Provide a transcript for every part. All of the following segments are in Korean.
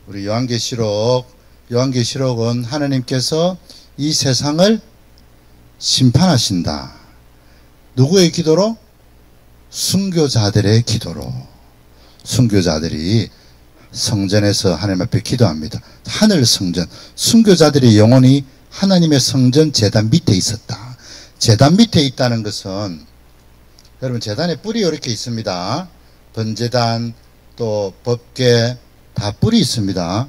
우리 요한계시록은 하나님께서 이 세상을 심판하신다. 누구의 기도로? 순교자들의 기도로. 순교자들이 성전에서 하나님 앞에 기도합니다. 하늘 성전, 순교자들의 영혼이 하나님의 성전 제단 밑에 있었다. 제단 밑에 있다는 것은, 여러분 제단에 뿔이 이렇게 있습니다. 번제단, 또 법궤 다 뿔이 있습니다.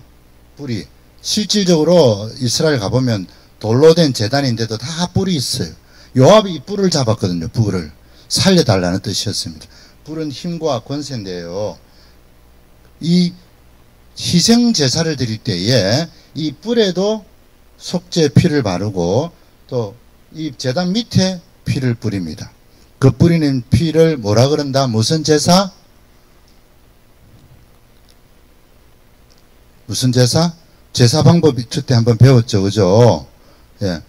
뿔이. 실질적으로 이스라엘 가보면 돌로 된 제단인데도 다 뿔이 있어요. 요압이 이 뿔을 잡았거든요. 뿔을 살려달라는 뜻이었습니다. 뿔은 힘과 권세인데요, 이 희생 제사를 드릴 때에 이 뿔에도 속죄 피를 바르고 또 이 제단 밑에 피를 뿌립니다. 그 뿌리는 피를 뭐라 그런다? 무슨 제사? 무슨 제사? 제사 방법이 그때 한번 배웠죠, 그죠? 예.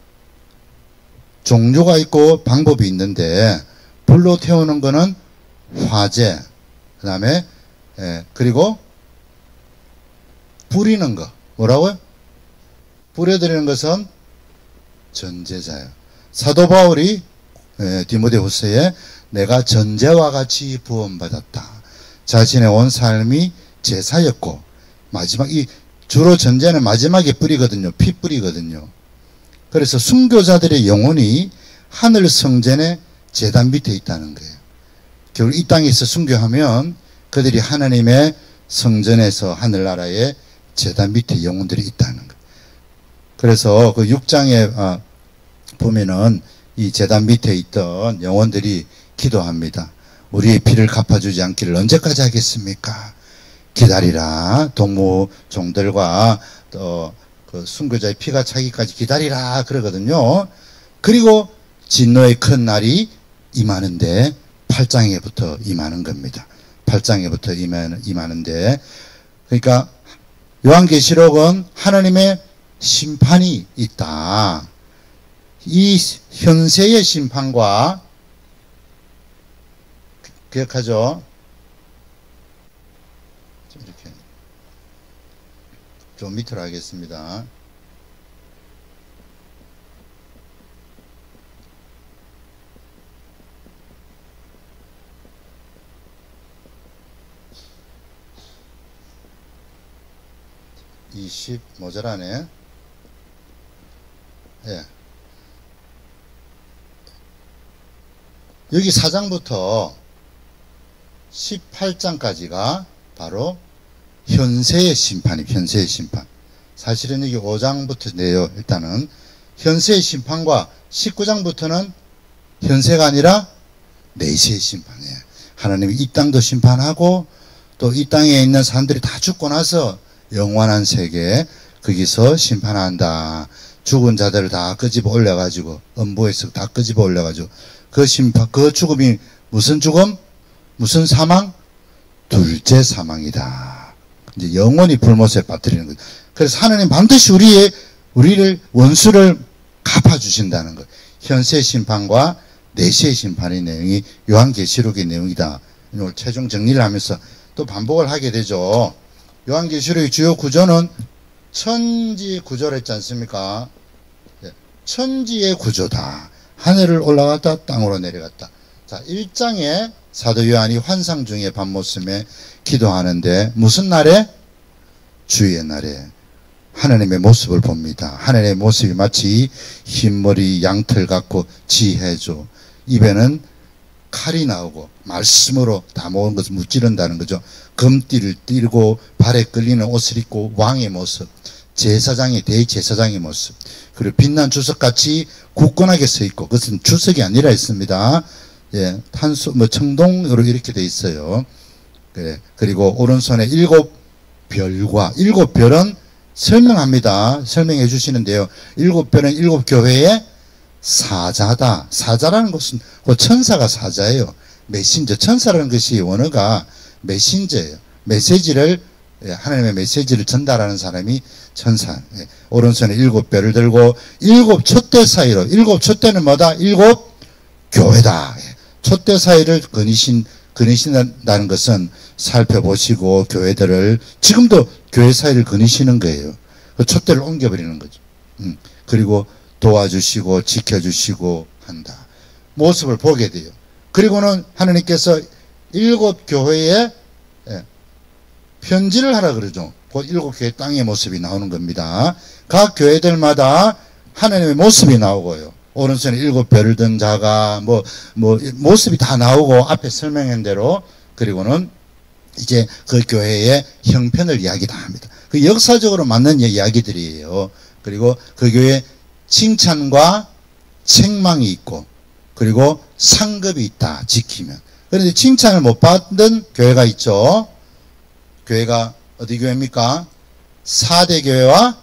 종류가 있고 방법이 있는데, 불로 태우는 거는 화제, 그 다음에 그리고 뿌리는 거 뭐라고요? 뿌려드리는 것은 전제자예요. 사도 바울이 디모데후서에 내가 전제와 같이 부원받았다. 자신의 온 삶이 제사였고, 마지막 주로 전제는 마지막에 뿌리거든요. 피 뿌리거든요. 그래서 순교자들의 영혼이 하늘 성전의 제단 밑에 있다는 거예요. 결국 이 땅에서 순교하면 그들이 하나님의 성전에서 하늘나라의 제단 밑에 영혼들이 있다는 거예요. 그래서 그 6장에 보면은 이 제단 밑에 있던 영혼들이 기도합니다. 우리의 피를 갚아주지 않기를 언제까지 하겠습니까? 기다리라. 동무 종들과 또 그 순교자의 피가 차기까지 기다리라 그러거든요. 그리고 진노의 큰 날이 임하는데 8장에부터 임하는 겁니다. 8장에부터 임하는데, 그러니까 요한계시록은 하나님의 심판이 있다. 이 현세의 심판과, 기억하죠? 이렇게 좀 밑으로 하겠습니다. 모자라네. 예. 여기 4장부터 18장까지가 바로 현세의 심판입니다. 현세의 심판. 사실은 여기 5장부터인데요. 일단은 현세의 심판과 19장부터는 현세가 아니라 내세의 심판이에요. 하나님이 이 땅도 심판하고 또 이 땅에 있는 사람들이 다 죽고 나서 영원한 세계, 거기서 심판한다. 죽은 자들을 다 끄집어 올려가지고, 음부에서 다 끄집어 올려가지고, 그 심판, 그 죽음이 무슨 죽음? 무슨 사망? 둘째 사망이다. 이제 영원히 불못에 빠뜨리는 거예요. 그래서 하나님 반드시 우리를 원수를 갚아주신다는 거예요. 현세 심판과 내세의 심판의 내용이 요한계시록의 내용이다. 이걸 최종 정리를 하면서 또 반복을 하게 되죠. 요한계시록의 주요 구조는 천지 구조를 했지 않습니까? 천지의 구조다. 하늘을 올라갔다 땅으로 내려갔다. 자, 1장에 사도 요한이 환상 중에 밤모습에 기도하는데 무슨 날에? 주의 날에 하나님의 모습을 봅니다. 하나님의 모습이 마치 흰머리 양털 같고 지혜죠. 입에는 칼이 나오고 말씀으로 다 모은 것을 무찌른다는 거죠. 금띠를 띠고 발에 끌리는 옷을 입고 왕의 모습, 제사장의 대제사장의 모습, 그리고 빛난 주석같이 굳건하게 서 있고, 그것은 주석이 아니라 있습니다. 예, 탄수 청동으로 이렇게 돼 있어요. 그래. 그리고 오른손에 7별과 7별은 설명합니다. 설명해 주시는데요. 7별은 7교회의 사자다. 사자라는 것은 천사가 사자예요. 메신저. 천사라는 것이 원어가 메신저예요. 메시지를, 하나님의 메시지를 전달하는 사람이 천사. 오른손에 7별을 들고 7 촛대 사이로, 7 촛대는 뭐다? 7 교회다. 촛대 사이를 거니신다는 것은 살펴보시고 교회들을 지금도 교회 사이를 거니시는 거예요. 그 촛대를 옮겨버리는 거죠. 그리고 도와주시고 지켜주시고 한다. 모습을 보게 돼요. 그리고는 하나님께서 7교회에 편지를 하라 그러죠. 그 7교회 땅의 모습이 나오는 겁니다. 각 교회들마다 하나님의 모습이 나오고요. 오른손에 7별을 든 자가 모습이 다 나오고 앞에 설명한 대로 그리고는 이제 그 교회의 형편을 이야기 다 합니다. 그 역사적으로 맞는 이야기들이에요. 그리고 그 교회에 칭찬과 책망이 있고 그리고 상급이 있다. 지키면. 그런데 칭찬을 못 받은 교회가 있죠. 교회가 어디 교회입니까? 4대 교회와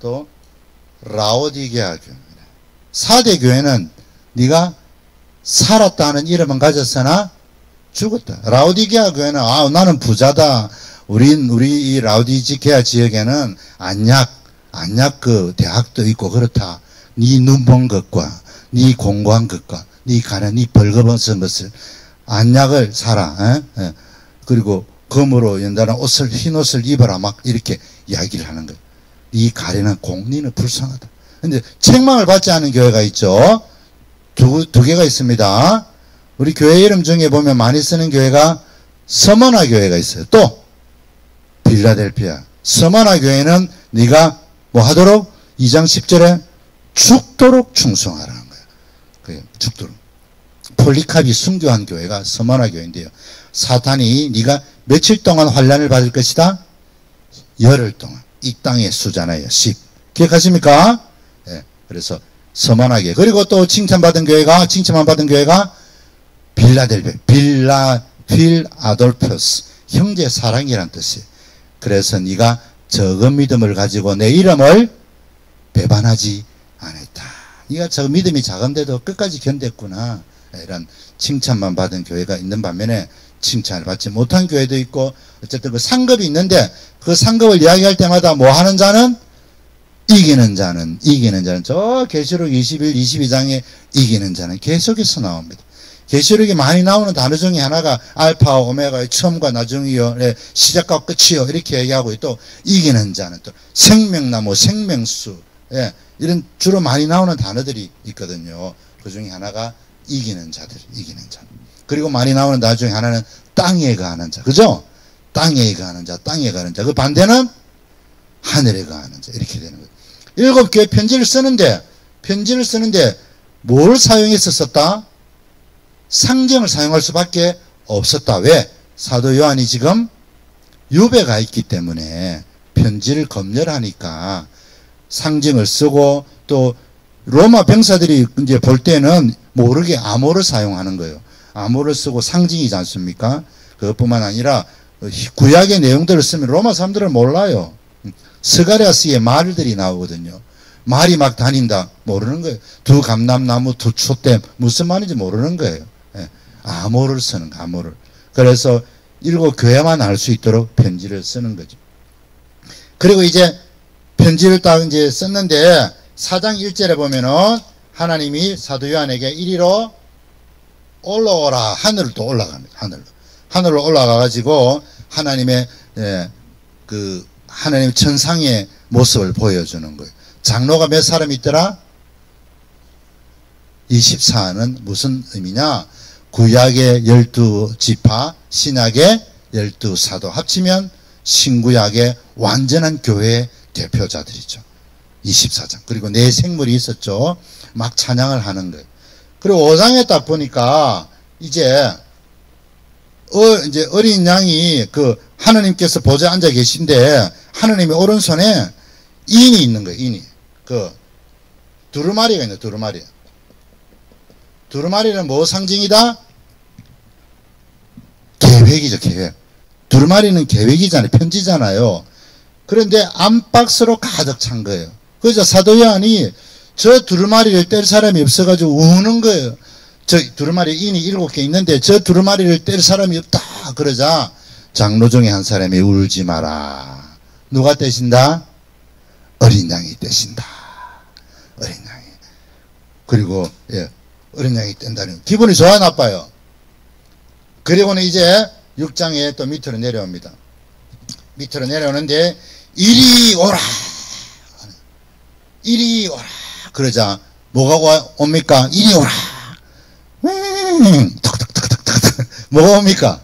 또 라오디게아 교회입니다. 4대 교회는 네가 살았다는 이름은 가졌으나 죽었다. 라오디게아 교회는 나는 부자다. 우리 이 라오디게아 지역에는 안약 그 대학도 있고 그렇다. 네 눈 본 것과 네 공부한 것과 네 가는 네 벌거벗은 것을 안약을 사라. 그리고 금으로 연단한 옷을 흰 옷을 입어라 막 이렇게 이야기를 하는 거예요. 네 가련한 공리는 불쌍하다. 근데 책망을 받지 않은 교회가 있죠. 두 개가 있습니다. 우리 교회 이름 중에 보면 많이 쓰는 교회가 서머나 교회가 있어요. 또 빌라델피아. 서머나 교회는 네가 뭐 하도록 2장 10절에 죽도록 충성하라는 거예요. 그래요. 죽도록. 폴리캅이 순교한 교회가 서머나 교회인데요. 사탄이 네가 며칠 동안 환난을 받을 것이다? 열흘 동안. 이 땅의 수잖아요. 10. 기억하십니까? 네. 그래서 서머나 교회. 그리고 또 칭찬만 받은 교회가 빌 아돌포스. 형제 사랑이란 뜻이에요. 그래서 네가 적은 믿음을 가지고 내 이름을 배반하지 않았다. 네가 저 믿음이 작은데도 끝까지 견뎠구나. 이런 칭찬만 받은 교회가 있는 반면에 칭찬을 받지 못한 교회도 있고 어쨌든 그 상급이 있는데 그 상급을 이야기할 때마다 뭐 하는 자는 이기는 자는 저 계시록 21, 22장에 이기는 자는 계속해서 나옵니다. 계시록에 많이 나오는 단어 중에 하나가 알파와 오메가의 처음과 나중이요, 시작과 끝이요 이렇게 얘기하고 또 이기는 자는 또 생명나무, 생명수 이런 주로 많이 나오는 단어들이 있거든요. 그 중에 하나가 이기는 자들. 그리고 많이 나오는 단어 중에 하나는 땅에 거하는 자. 그죠? 땅에 거하는 자. 그 반대는 하늘에 거하는 자. 이렇게 되는 거예요. 7교회 편지를 쓰는데 뭘 사용해서 썼다? 상징을 사용할 수밖에 없었다. 왜? 사도 요한이 지금 유배가 있기 때문에 편지를 검열하니까 상징을 쓰고 또 로마 병사들이 이제 볼 때는 모르게 암호를 사용하는 거예요. 암호를 쓰고 상징이지 않습니까? 그것뿐만 아니라 구약의 내용들을 쓰면 로마 사람들은 몰라요. 스가랴스의 말들이 나오거든요. 말이 막 다닌다. 모르는 거예요. 두 감람나무, 두 촛대 무슨 말인지 모르는 거예요. 암호를 쓰는 거, 암호를. 그래서 7교회만 알 수 있도록 편지를 쓰는 거죠. 그리고 이제 편지를 딱 이제 썼는데 4장 1절에 보면은 하나님이 사도 요한에게 이리로 올라오라. 하늘로 또 올라갑니다. 하늘로 올라가가지고 하나님의 하나님 천상의 모습을 보여주는 거예요. 장로가 몇 사람 있더라? 24는 무슨 의미냐? 구약의 12지파, 신약의 12사도 합치면 신구약의 완전한 교회의 대표자들이죠. 24장. 그리고 네 생물이 있었죠. 막 찬양을 하는 거예요. 그리고 5장에 딱 보니까 이제 어린 양이 하느님께서 보좌에 앉아 계신데 하느님의 오른손에 인이 있는 거예요. 인이. 두루마리가 있는 두루마리. 두루마리는 뭐 상징이다? 계획이죠, 계획. 두루마리는 계획이잖아요. 편지잖아요. 그런데 안박스로 가득 찬 거예요. 그래서 사도 요한이 저 두루마리를 뗄 사람이 없어가지고 우는 거예요. 저 두루마리 인이 7개 있는데 저 두루마리를 뗄 사람이 없다. 그러자 장로 중에 한 사람이 울지 마라. 누가 떼신다? 어린 양이 떼신다. 어린 양이. 그리고 어린 양이 뗀다는 기분이 좋아요, 나빠요? 그리고는 이제 6장에 또 밑으로 내려옵니다. 밑으로 내려오는데 이리 오라, 이리 오라 그러자 뭐가 옵니까? 이리 오라. 톡톡톡톡톡 뭐가 옵니까?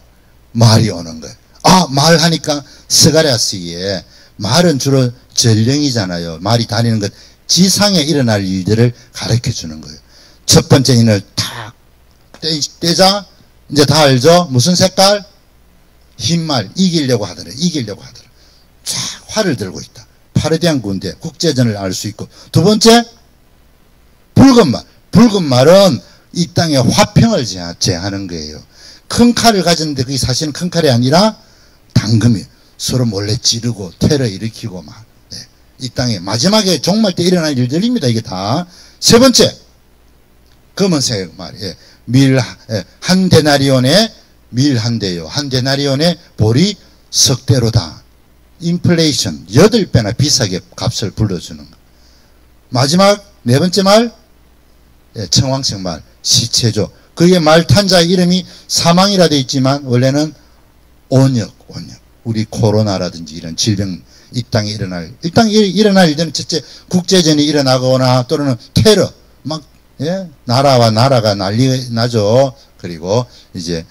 말이 오는 거예요. 아, 말하니까 스가랴스에 말은 주로 전령이잖아요. 말이 다니는 것, 지상에 일어날 일들을 가르쳐 주는 거예요. 첫 번째 인을 탁 떼자 이제 다 알죠? 무슨 색깔? 흰말. 이기려고 하더라. 이기려고 하더라. 쫙 활을 들고 있다. 파르디안 군대 국제전을 알 수 있고, 두 번째 붉은 말. 붉은 말은 이 땅에 화평을 제하는 거예요. 큰 칼을 가졌는데 그게 사실은 큰 칼이 아니라 당금이에요. 서로 몰래 찌르고 테러 일으키고 막. 네. 이 땅에 마지막에 종말 때 일어날 일들입니다. 이게 다. 세 번째 검은색 말. 예. 한 데나리온에 밀 한 대요. 한 데나리온에 보리 석 대로다. 인플레이션 8배나 비싸게 값을 불러주는 거. 마지막 네 번째 말, 예, 청황색 말, 시체죠. 그게 말탄자의 이름이 사망이라 되어 있지만 원래는 온역. 우리 코로나라든지 이런 질병 이 땅에 일어날 일들은 첫째 국제전이 일어나거나 또는 테러 막, 예? 나라와 나라가 난리 나죠. 그리고 이제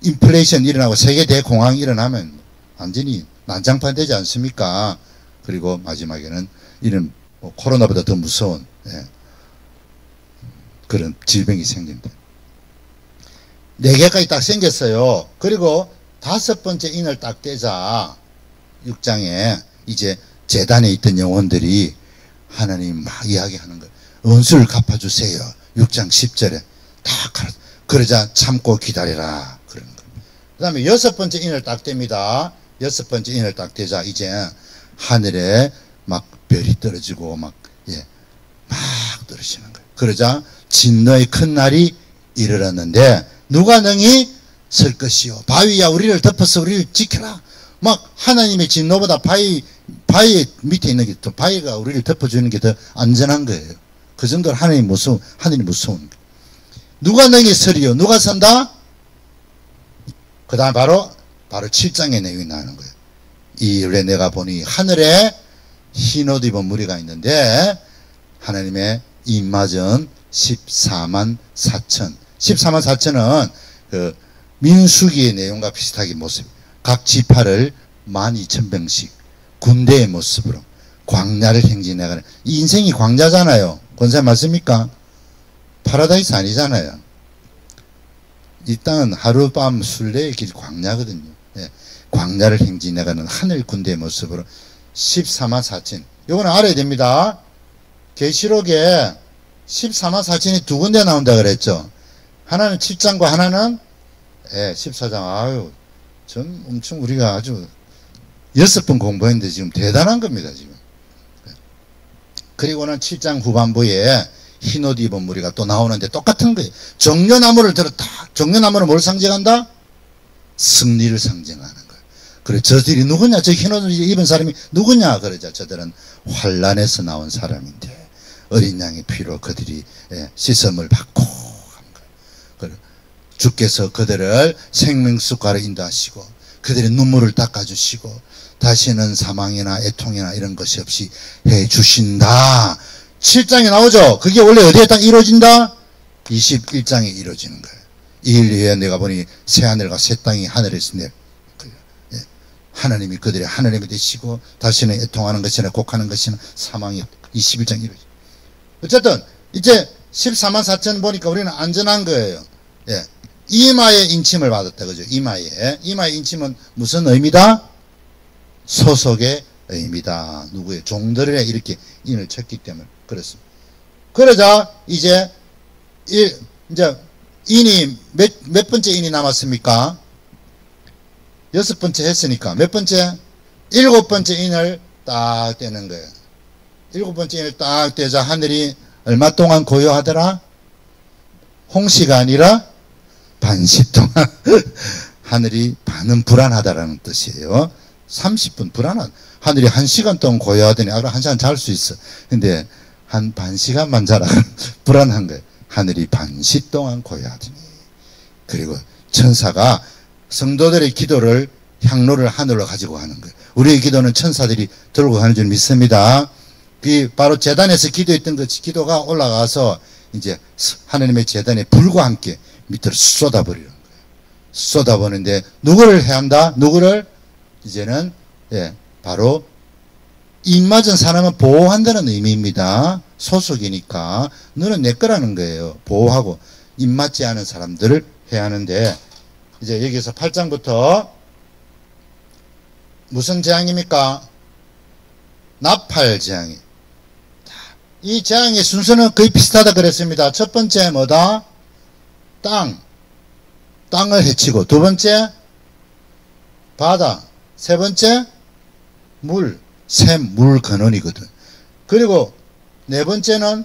인플레이션 일어나고 세계 대공황이 일어나면 완전히 난장판 되지 않습니까? 그리고 마지막에는 이런 코로나보다 더 무서운, 예, 그런 질병이 생긴다. 4개까지 딱 생겼어요. 그리고 5번째 인을 딱 떼자 6장에 이제 제단에 있던 영혼들이 하나님 막 이야기하는 거예요. 원수를 갚아주세요. 6장 10절에 다 그러자 참고 기다리라 그러는 거예요. 그 다음에 6번째 인을 딱 뗍니다. 6번째 인을 딱 떼자 이제 하늘에 막 별이 떨어지고 막, 예, 막 떨어지는 거예요. 그러자 진노의 큰 날이 이르렀는데 누가 능히 설 것이요. 바위야 우리를 덮어서 우리를 지켜라. 막 하나님의 진노보다 바위 밑에 있는 게 더, 바위가 우리를 덮어주는 게 더 안전한 거예요. 그 정도로 하나님이 무서운 거예요. 누가 능히 서리요. 누가 선다? 그 다음 바로 7장의 내용이 나오는 거예요. 이래 내가 보니 하늘에 흰 옷 입은 무리가 있는데 하나님의 입맞은 14만 4천. 14만 4천은 그 민수기의 내용과 비슷하게 모습. 각 지파를 12,000명씩 군대의 모습으로 광야를 행진해가는. 이 인생이 광야잖아요. 권사님 맞습니까? 파라다이스 아니잖아요. 이 땅은 하룻밤 순례의 길 광야거든요. 예. 광야를 행진해가는 하늘 군대의 모습으로 14만 4천. 요거는 알아야 됩니다. 계시록에 14만 4천이 두 군데 나온다 그랬죠. 하나는 7장과 하나는, 예, 14장. 아유, 전 엄청 우리가 아주 6번 공부했는데 지금 대단한 겁니다, 지금. 그리고는 7장 후반부에 흰옷 입은 무리가 또 나오는데 똑같은 거예요. 정려나무를 들었다. 정려나무는 뭘 상징한다? 승리를 상징하는 거예요. 그래, 저들이 누구냐? 저 흰옷을 입은 사람이 누구냐? 그러자 저들은 환란에서 나온 사람인데 어린 양의 피로 그들이, 예, 씻음을 받고 한 거예요. 그래, 주께서 그들을 생명수가로 인도하시고 그들의 눈물을 닦아주시고 다시는 사망이나 애통이나 이런 것이 없이 해주신다. 7장에 나오죠. 그게 원래 어디에 딱 이루어진다? 21장에 이루어지는 거예요. 이 일 위에 내가 보니 새하늘과 새 땅이 하늘에서 내려. 예. 하나님이 그들의 하나님이 되시고 다시는 애통하는 것이나 곡하는 것이나 사망이 21장 이루어져. 어쨌든 이제 14만 4천 보니까 우리는 안전한 거예요. 예. 이마에 인침을 받았다. 그죠? 이마에 인침은 무슨 의미다? 소속의 의미다. 누구의? 종들에 이렇게 인을 쳤기 때문에 그렇습니다. 그러자 이제 인이 몇 번째 인이 남았습니까? 6번째 했으니까 몇 번째? 7번째 인을 딱 떼는 거예요. 7번째 인을 딱 떼자 하늘이 얼마 동안 고요하더라? 홍시가 아니라 반시 동안 하늘이 반은 불안하다라는 뜻이에요. 30분 불안한. 하늘이 1시간 동안 고요하더니 아까 1시간 잘 수 있어. 근데 한 반시간만 자라 불안한 거예요. 하늘이 반시 동안 고요하더니. 그리고 천사가 성도들의 기도를 향로를 하늘로 가지고 가는 거예요. 우리의 기도는 천사들이 들고 가는 줄 믿습니다. 그 바로 제단에서 기도했던 그 기도가 올라가서 이제 하나님의 제단에 불과 함께 밑으로 쏟아버리는 거예요. 쏟아버리는데 누구를 해야 한다? 누구를? 이제는 바로 입 맞은 사람은 보호한다는 의미입니다. 소속이니까 너는 내 거라는 거예요. 보호하고 입 맞지 않은 사람들을 해야 하는데 이제 여기서 8장부터 무슨 재앙입니까? 나팔 재앙이. 이 재앙의 순서는 거의 비슷하다 그랬습니다. 첫 번째 뭐다? 땅을 해치고, 두 번째 바다, 세 번째 물 근원이거든. 그리고 네 번째는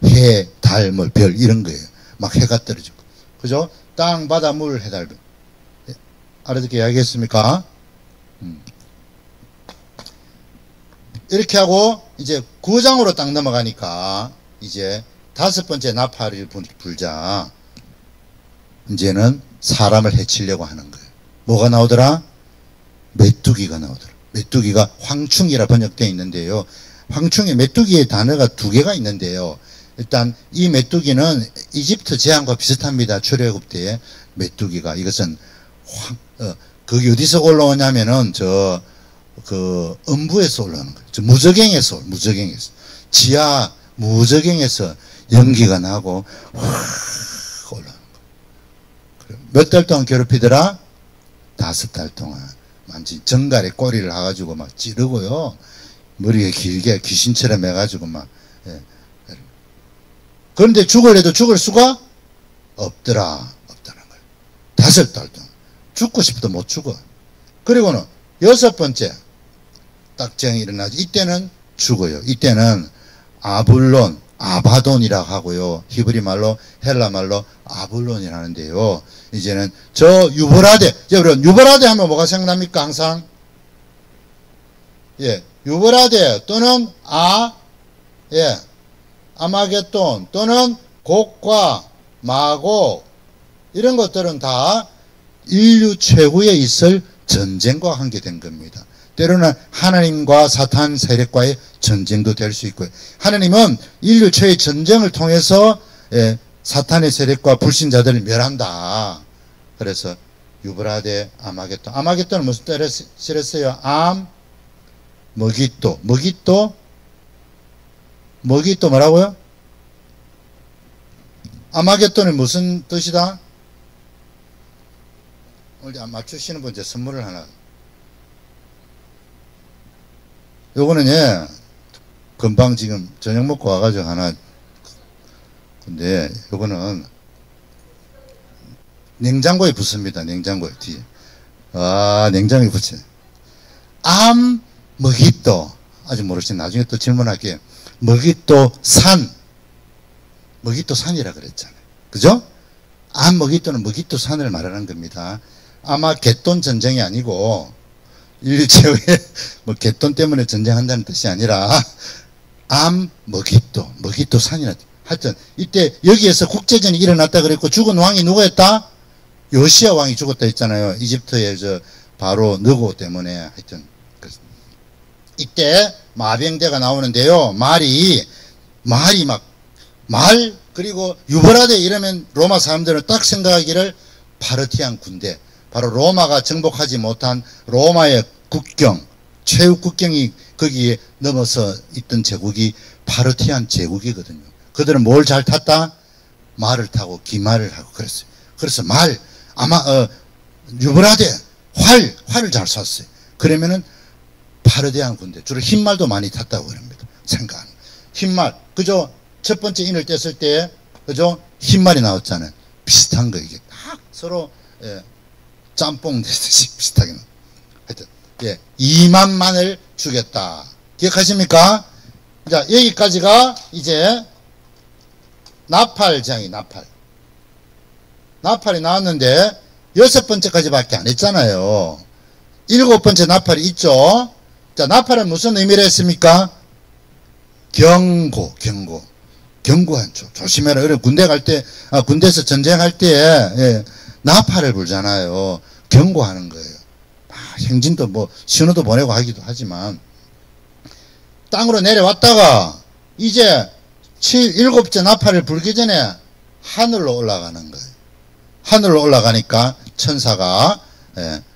해, 달, 별 이런 거예요. 막 해가 떨어지고. 그죠? 땅, 바다, 물, 해, 달, 별. 알아듣게 이야기했습니까? 이렇게 하고 이제 9장으로 딱 넘어가니까 이제 다섯 번째 나팔을 불자. 이제는 사람을 해치려고 하는 거예요. 뭐가 나오더라? 메뚜기가 나오더라. 메뚜기가 황충이라 번역되어 있는데요. 황충에 메뚜기의 단어가 두 개가 있는데요. 일단 이 메뚜기는 이집트 재앙과 비슷합니다. 출애굽 때에 메뚜기가 이것은 그게 어디서 올라오냐면은 음부에서 올라오는 거예요. 무저갱에서 지하 무저갱에서 연기가 나고 확 올라오는 거예요. 몇 달 동안 괴롭히더라? 5달 동안. 완전 정갈에 꼬리를 하가지고 막 찌르고요. 머리가 길게 귀신처럼 해가지고 막. 그런데 죽으려도 죽을 수가 없더라는 거예요. 5달 동안. 죽고 싶어도 못 죽어. 그리고는 6번째 딱쟁이 일어나죠. 이때는 죽어요. 이때는 아바돈이라고 하고요. 히브리 말로, 헬라 말로 아블론이라는데요. 이제는 저 유브라데, 여러분 유브라데 하면 뭐가 생각납니까? 항상 유브라데 또는 아마겟돈 또는 곡과 마곡 이런 것들은 다 인류 최후에 있을 전쟁과 관계된 겁니다. 때로는 하나님과 사탄 세력과의 전쟁도 될 수 있고요. 하나님은 인류 최의 전쟁을 통해서 사탄의 세력과 불신자들을 멸한다. 그래서 유브라데, 아마겟돈. 아마겟돈은 무슨 뜻을 쓰였어요? 머기또 뭐라고요? 아마겟돈은 무슨 뜻이다? 우리 맞추시는 분 이제 선물을 하나. 요거는 금방 지금 저녁 먹고 와가지고 하나. 근데 요거는 냉장고에 붙습니다. 냉장고에 뒤에. 냉장고에 붙여. 머기또. 아직 모르시면 나중에 또 질문할게요. 머기또 산이라 그랬잖아요. 그죠? 머기또는 머기또 산을 말하는 겁니다. 아마 겟돈 전쟁이 아니고 인류 최후에 겟돈 때문에 전쟁한다는 뜻이 아니라 머기또 산이라. 하여튼 이때 여기에서 국제전이 일어났다 그랬고 죽은 왕이 누구였다? 요시야 왕이 죽었다 했잖아요. 이집트의 바로 느고 때문에. 하여튼 이때 마병대가 나오는데요. 말이 그리고 유브라데 이러면 로마 사람들은 딱 생각하기를 파르티안 군대, 바로 로마가 정복하지 못한 로마의 국경, 최후 국경이 거기에 넘어서 있던 제국이 파르티안 제국이거든요. 그들은 뭘 잘 탔다? 말을 타고 기말을 하고 그랬어요. 그래서 유브라데 활을 잘 쐈어요. 그러면은 파르티안 군대, 주로 흰말도 많이 탔다고 그럽니다. 생각하는 흰말, 그죠? 첫 번째 인을 뗐을 때, 그죠? 흰말이 나왔잖아요. 비슷한 거, 이게. 딱 서로, 짬뽕 되듯이 비슷하게. 하여튼, 2만만을 주겠다. 기억하십니까? 자, 여기까지가 이제, 나팔이 나왔는데, 6번째까지밖에 안 했잖아요. 7번째 나팔이 있죠? 자, 나팔은 무슨 의미를 했습니까? 경고한 쪽. 조심해라. 군대 갈 때, 군대에서 전쟁할 때, 나팔을 불잖아요. 경고하는 거예요. 행진도 뭐 신호도 보내고 하기도 하지만 땅으로 내려왔다가 이제 7째 나팔을 불기 전에 하늘로 올라가는 거예요. 하늘로 올라가니까 천사가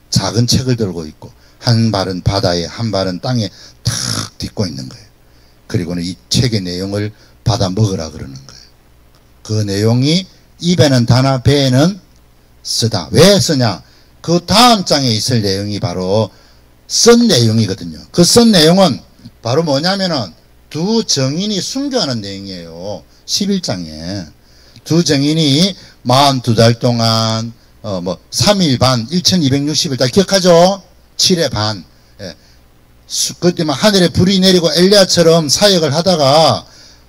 작은 책을 들고 있고 한 발은 바다에 한 발은 땅에 탁 딛고 있는 거예요. 그리고는 이 책의 내용을 받아 먹으라 그러는 거예요. 그 내용이 입에는 다나 배에는 쓰다. 왜 쓰냐? 그 다음 장에 있을 내용이 바로 쓴 내용이거든요. 그 쓴 내용은 바로 뭐냐면은 두 정인이 순교하는 내용이에요. 11장에 두 정인이 42달 동안 3일 반 1260일 다 기억하죠? 7의 반. 그때만 하늘에 불이 내리고 엘리야처럼 사역을 하다가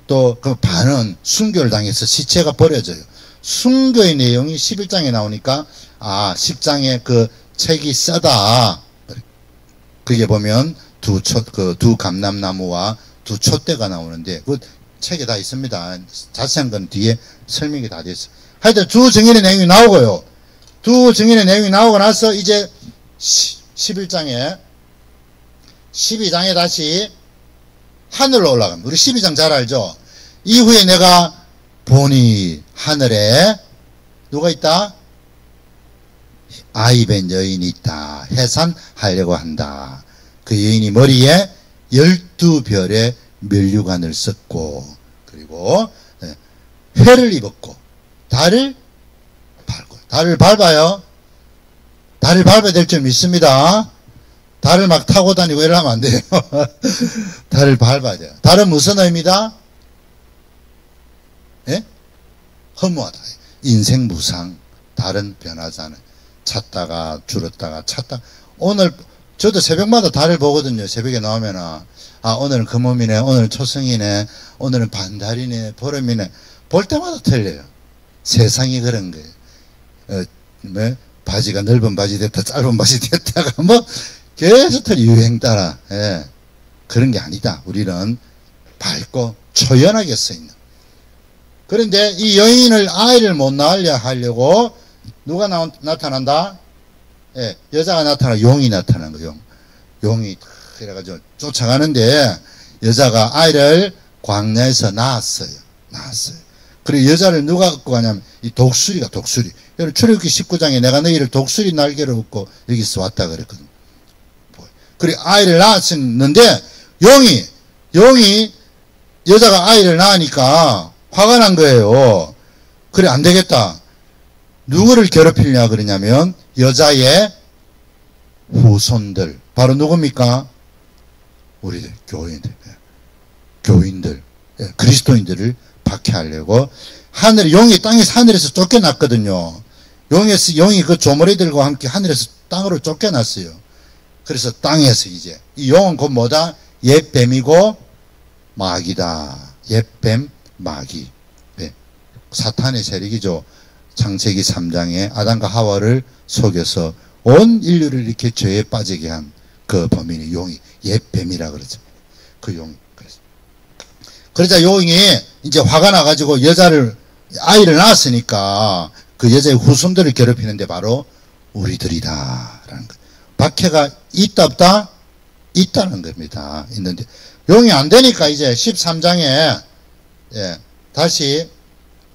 또 그 반은 순교를 당해서 시체가 버려져요. 순교의 내용이 11장에 나오니까 10장에 그 책이 쓰다. 그게 보면 두 감람나무와 두 촛대가 나오는데 그 책에 다 있습니다. 자세한 건 뒤에 설명이 다 됐어. 하여튼 두 증인의 내용이 나오고요. 두 증인의 내용이 나오고 나서 이제 11장에 12장에 다시 하늘로 올라갑니다. 우리 12장 잘 알죠? 이후에 내가 보니 하늘에 누가 있다? 아이벤 여인이 있다. 해산하려고 한다. 그 여인이 머리에 12별의 면류관을 썼고 그리고 회를 입었고 달을 밟고 달을 밟아요. 달을 밟아야 될 줄 믿습니다. 달을 막 타고 다니고 이러면 안 돼요. 달을 밟아야 돼요. 달은 무슨 의미다? 예? 허무하다. 인생 무상. 달은 변하잖아요. 찾다가 줄었다가 찾다가 오늘 저도 새벽마다 달을 보거든요. 새벽에 나오면은 오늘은 금음이네, 오늘은 초승이네, 오늘은 반달이네, 보름이네. 볼 때마다 틀려요. 세상이 그런 거예요. 바지가 넓은 바지 됐다, 짧은 바지 됐다가 계속 틀려. 유행 따라. 그런 게 아니다. 우리는 밝고 초연하게 써 있는. 그런데 이 여인을 아이를 못 낳으려 하려고 누가 나타난다? 여자가 나타나 용이 나타난 거예요. 용이 이래가지고 쫓아가는데 여자가 아이를 광야에서 낳았어요. 그리고 여자를 누가 얻고 가냐면 이 독수리가 독수리. 출애굽기 19장에 내가 너희를 독수리 날개로 얻고 여기서 왔다 그랬거든. 그리고 아이를 낳았는데 용이 여자가 아이를 낳으니까 화가 난 거예요. 그래 안 되겠다. 누구를 괴롭히냐 그러냐면 여자의 후손들. 바로 누굽니까? 우리들 교인들 그리스도인들을 박해하려고 용이 땅에서 하늘에서 쫓겨났거든요. 용이 그 조머리들과 함께 하늘에서 땅으로 쫓겨났어요. 그래서 땅에서 이제 이 용은 곧 뭐다? 옛뱀이고 마귀다. 옛뱀 마귀. 사탄의 세력이죠. 창세기 3장에 아담과 하와를 속여서 온 인류를 이렇게 죄에 빠지게 한 그 범인이 용이 옛뱀이라 그러죠. 그 용이. 그러자 용이 이제 화가 나가지고 아이를 낳았으니까 그 여자의 후손들을 괴롭히는데 바로 우리들이다라는 거. 박해가 있다 없다? 있다는 겁니다. 있는데 용이 안 되니까 이제 13장에 다시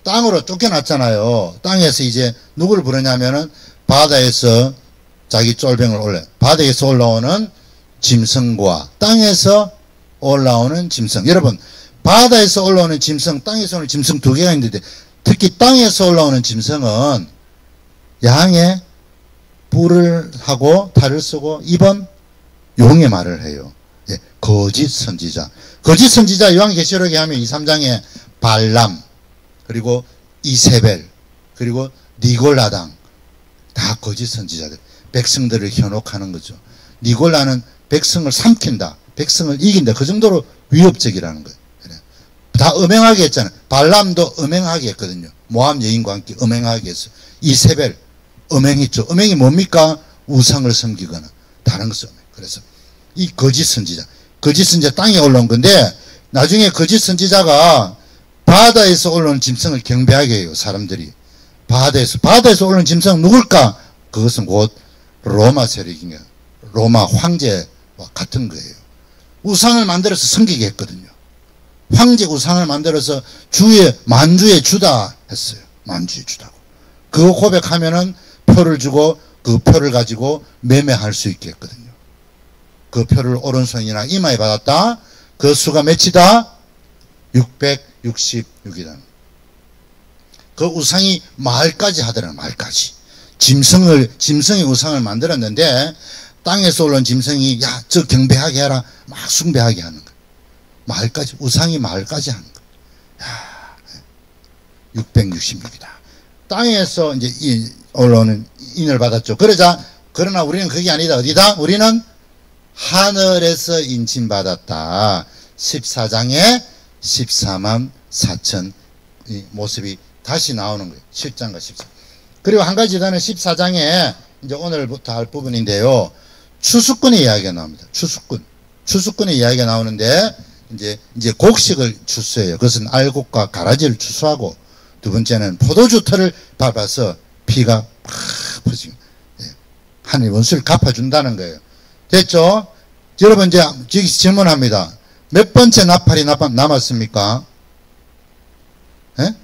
땅으로 쫓겨났잖아요. 땅에서 이제 누구를 부르냐면은 바다에서 자기 쫄병을 올려. 바다에서 올라오는 짐승과 땅에서 올라오는 짐승. 여러분, 바다에서 올라오는 짐승, 땅에서 오는 짐승 두 개가 있는데 특히 땅에서 올라오는 짐승은 양의 뿔을 하고 탈을 쓰고 입은 용의 말을 해요. 거짓 선지자. 거짓 선지자 요한계시록에 하면 2, 3장에 발람, 그리고 이세벨, 그리고 니골라당. 다 거짓 선지자들. 백성들을 현혹하는 거죠. 니골라는 백성을 삼킨다. 백성을 이긴다. 그 정도로 위협적이라는 거예요. 다 음행하게 했잖아요. 발람도 음행하게 했거든요. 모함 여인과 함께 음행하게 했어요. 이세벨 음행했죠. 음행이 뭡니까? 우상을 섬기거나 다른 것을 음행. 그래서 이 거짓 선지자 땅에 올라온 건데 나중에 거짓 선지자가 바다에서 올라오는 짐승을 경배하게 해요. 사람들이. 바다에서 올라오는 짐승은 누굴까? 그것은 곧 로마 세력인 거예요. 로마 황제와 같은 거예요. 우상을 만들어서 섬기게 했거든요. 황제 우상을 만들어서 만주에 주다 했어요. 만주에 주다고. 그거 고백하면은 표를 주고 그 표를 가지고 매매할 수 있게 했거든요. 그 표를 오른손이나 이마에 받았다. 그 수가 몇이다? 666이다. 그 우상이 말까지 하더라. 말까지. 짐승의 우상을 만들었는데 땅에서 올라온 짐승이 야, 저 경배하게 해라. 막 숭배하게 하는 거야. 말까지, 우상이 말까지 하는 거야. 야, 666이다. 땅에서 이제 올라오는 인을 받았죠. 그러나 우리는 그게 아니다. 어디다? 우리는 하늘에서 인침받았다. 14장에 14만 4천 이 모습이 다시 나오는 거예요. 7장과 14. 그리고 한 가지 더는 14장에 이제 오늘부터 할 부분인데요. 추수꾼의 이야기가 나옵니다. 추수꾼의 이야기가 나오는데 이제 곡식을 추수해요. 그것은 알곡과 가라지를 추수하고 두 번째는 포도주 털을 밟아서 피가 팍 퍼지고 하늘 원수를 갚아준다는 거예요. 됐죠? 여러분 이제 여기 질문합니다. 몇 번째 나팔이 남았습니까? 예?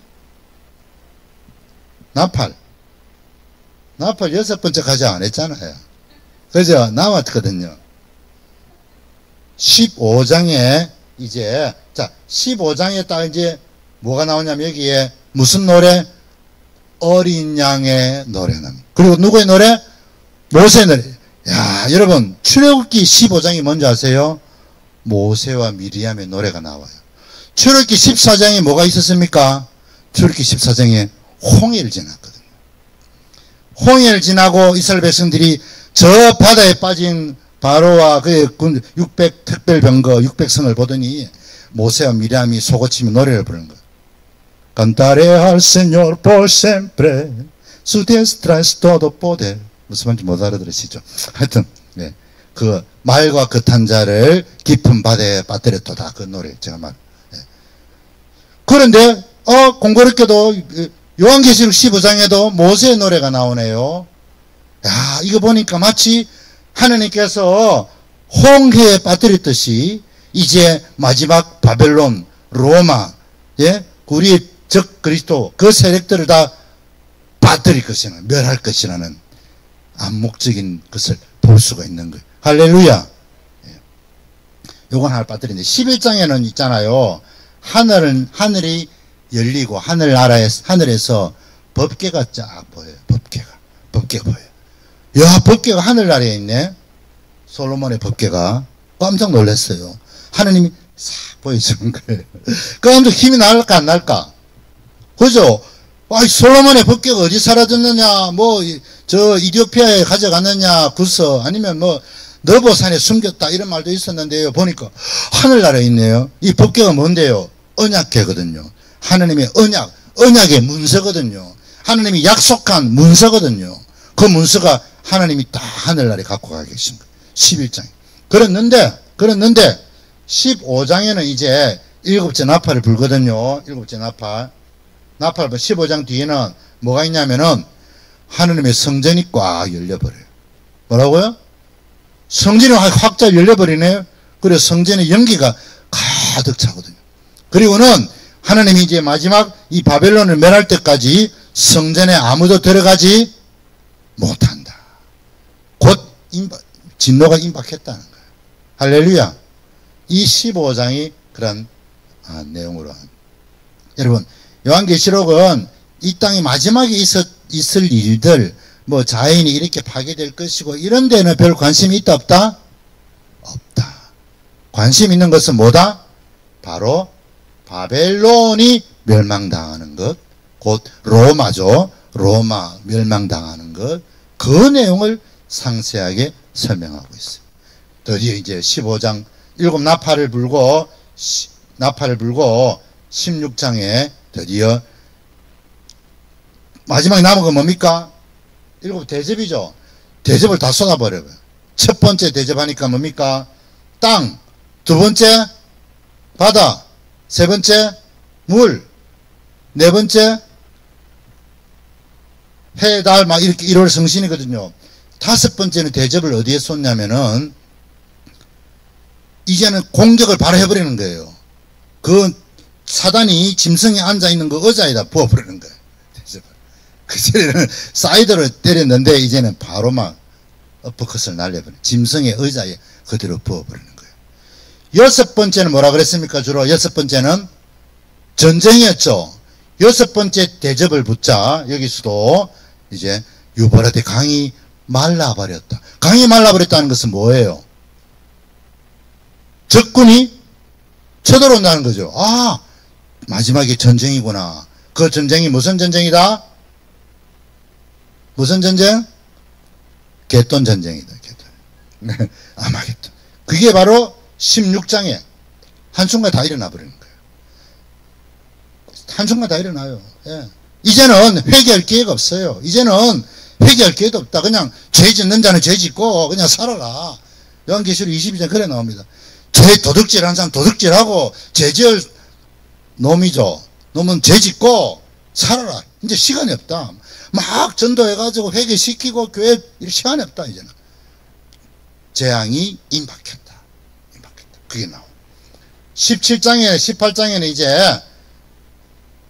나팔 6번째까지 안 했잖아요. 그죠? 남았거든요. 15장에 이제 15장에 딱 이제 뭐가 나오냐면 여기에 무슨 노래? 어린 양의 노래 나옵니다. 그리고 누구의 노래? 모세의 노래. 야, 여러분 출애굽기 15장이 뭔지 아세요? 모세와 미리암의 노래가 나와요. 출애굽기 14장에 뭐가 있었습니까? 출애굽기 14장에 홍해를 지났거든요. 홍해를 지나고 이스라엘 백성들이 저 바다에 빠진 바로와 그의 600 특별병거 600성을 보더니 모세와 미리암이 소고치며 노래를 부르는 거예요. Cantaré al Señor por siempre, su diestra es todo poder. 무슨 말인지 못 알아들으시죠? 하여튼 네. 그 말과 그 탄자를 깊은 바다에 빠뜨렸도다. 그 노래 제가 말. 네. 그런데 공교롭게도 요한계시록 15장에도 모세의 노래가 나오네요. 야, 이거 보니까 마치 하느님께서 홍해에 빠뜨렸듯이 이제 마지막 바벨론, 로마, 예, 우리의 적 그리스도 그 세력들을 다 빠뜨릴 것이라는, 멸할 것이라는 암묵적인 것을 볼 수가 있는 거예요. 할렐루야. 예. 요건 하나 빠뜨리는데 11장에는 있잖아요. 하늘이 열리고 하늘에서 법궤가 쫙 보여요. 법궤가 보여요. 야, 법궤가 하늘나라에 있네. 솔로몬의 법궤가. 깜짝 놀랐어요. 하느님이 싹 보여주는 거예요. 그럼 힘이 날까 안 날까? 그죠? 솔로몬의 법궤가 어디 사라졌느냐? 저 이디오피아에 가져갔느냐? 구서 아니면 너보산에 숨겼다 이런 말도 있었는데요. 보니까 하늘나라에 있네요. 이 법궤가 뭔데요? 언약궤거든요. 하느님의 언약의 문서거든요. 하느님이 약속한 문서거든요. 그 문서가 하나님이 다 하늘나라에 갖고 가 계신 거예요. 11장에. 그랬는데 15장에는 이제 7째 나팔을 불거든요. 7째 나팔 15장 뒤에는 뭐가 있냐면은 하느님의 성전이 꽉 열려버려요. 뭐라고요? 성전이 확 열려버리네요. 그리고 성전의 연기가 가득 차거든요. 그리고는 하느님이 이제 마지막 이 바벨론을 멸할 때까지 성전에 아무도 들어가지 못한다. 곧 진노가 임박했다는 거예요. 할렐루야. 이 15장이 그런 내용으로. 여러분, 요한계시록은 이 땅에 마지막에 있을 일들, 자연이 이렇게 파괴될 것이고 이런 데는 별 관심이 있다 없다? 없다. 관심 있는 것은 뭐다? 바로 바벨론이 멸망당하는 것, 곧 로마죠. 로마 멸망당하는 것, 그 내용을 상세하게 설명하고 있어요. 드디어 이제 15장 7나팔을 불고 16장에 드디어 마지막에 남은 건 뭡니까? 7 대접이죠. 대접을 다 쏟아버려요. 첫 번째 대접하니까 뭡니까? 땅. 두 번째 바다. 세 번째 물. 네 번째 해, 달, 이렇게 1월 성신이거든요. 다섯 번째는 대접을 어디에 쏟냐면은 이제는 공격을 바로 해버리는 거예요. 그 사단이 짐승에 앉아있는 그 의자에다 부어버리는 거예요. 대접을. 그 전에는 사이드로 때렸는데 이제는 바로 막 어퍼컷을 날려버리는, 짐승의 의자에 그대로 부어버리는 거예요. 여섯 번째는 뭐라 그랬습니까? 주로 여섯 번째는 전쟁이었죠. 여섯 번째 대접을 붙자 여기서도 이제 유브라데 강이 말라버렸다. 강이 말라버렸다는 것은 뭐예요? 적군이 쳐들어온다는 거죠. 아, 마지막에 전쟁이구나. 그 전쟁이 무슨 전쟁이다? 무슨 전쟁? 겟돈 전쟁이다. 겟돈. 아마겟돈. 그게 바로 16장에 한순간 다 일어나 버리는 거예요. 한순간 다 일어나요. 예. 이제는 회개할 기회가 없어요. 이제는 회개할 기회도 없다. 그냥 죄 짓는 자는 죄 짓고 그냥 살아라. 요한계시록 22장 그래 나옵니다. 죄 도둑질하는 사람 도둑질하고 죄 지을 놈이죠. 놈은 죄 짓고 살아라. 이제 시간이 없다. 막 전도해가지고 회개시키고 교회 이럴 시간이 없다. 이제는 재앙이 임박했다. 그게 나와요. 17장에 18장에는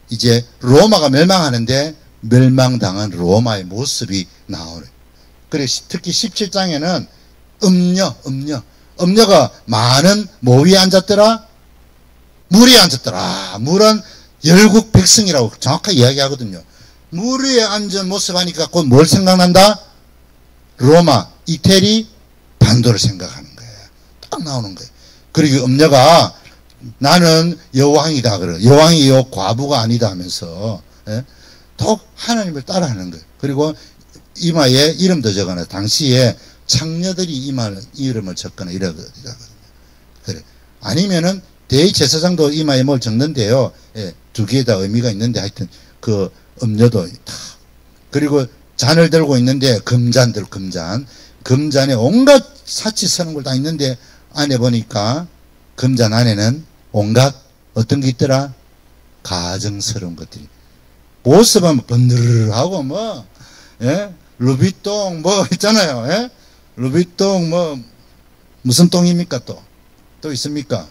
이제 로마가 멸망하는데 멸망당한 로마의 모습이 나오네. 그래 특히 17장에는 음녀가 많은 뭐 위에 앉았더라? 물 위에 앉았더라. 물은 열국 백성이라고 정확하게 이야기하거든요. 물 위에 앉은 모습 하니까 곧 뭘 생각난다? 로마, 이태리, 반도를 생각하는 거예요. 딱 나오는 거예요. 그리고 음녀가 나는 여왕이다 그래. 여왕이 요 과부가 아니다 하면서 더욱 하나님을 따라하는 거예요. 그리고 이마에 이름도 적어놔. 당시에 창녀들이 이름을 적거나 이러거든요. 그래. 아니면은 대제사장도 이마에 뭘 적는데요. 예, 두 개에 다 의미가 있는데 하여튼 그 음녀도 다. 그리고 잔을 들고 있는데 금잔에 온갖 사치 서는 걸 다 있는데 안에 보니까 금잔 안에는 온갖 어떤 게 있더라? 가정스러운 것들이. 모습은 번들하고 뭐, 예? 루비똥 뭐 있잖아요. 예? 루비똥 뭐 무슨 똥입니까 또 있습니까?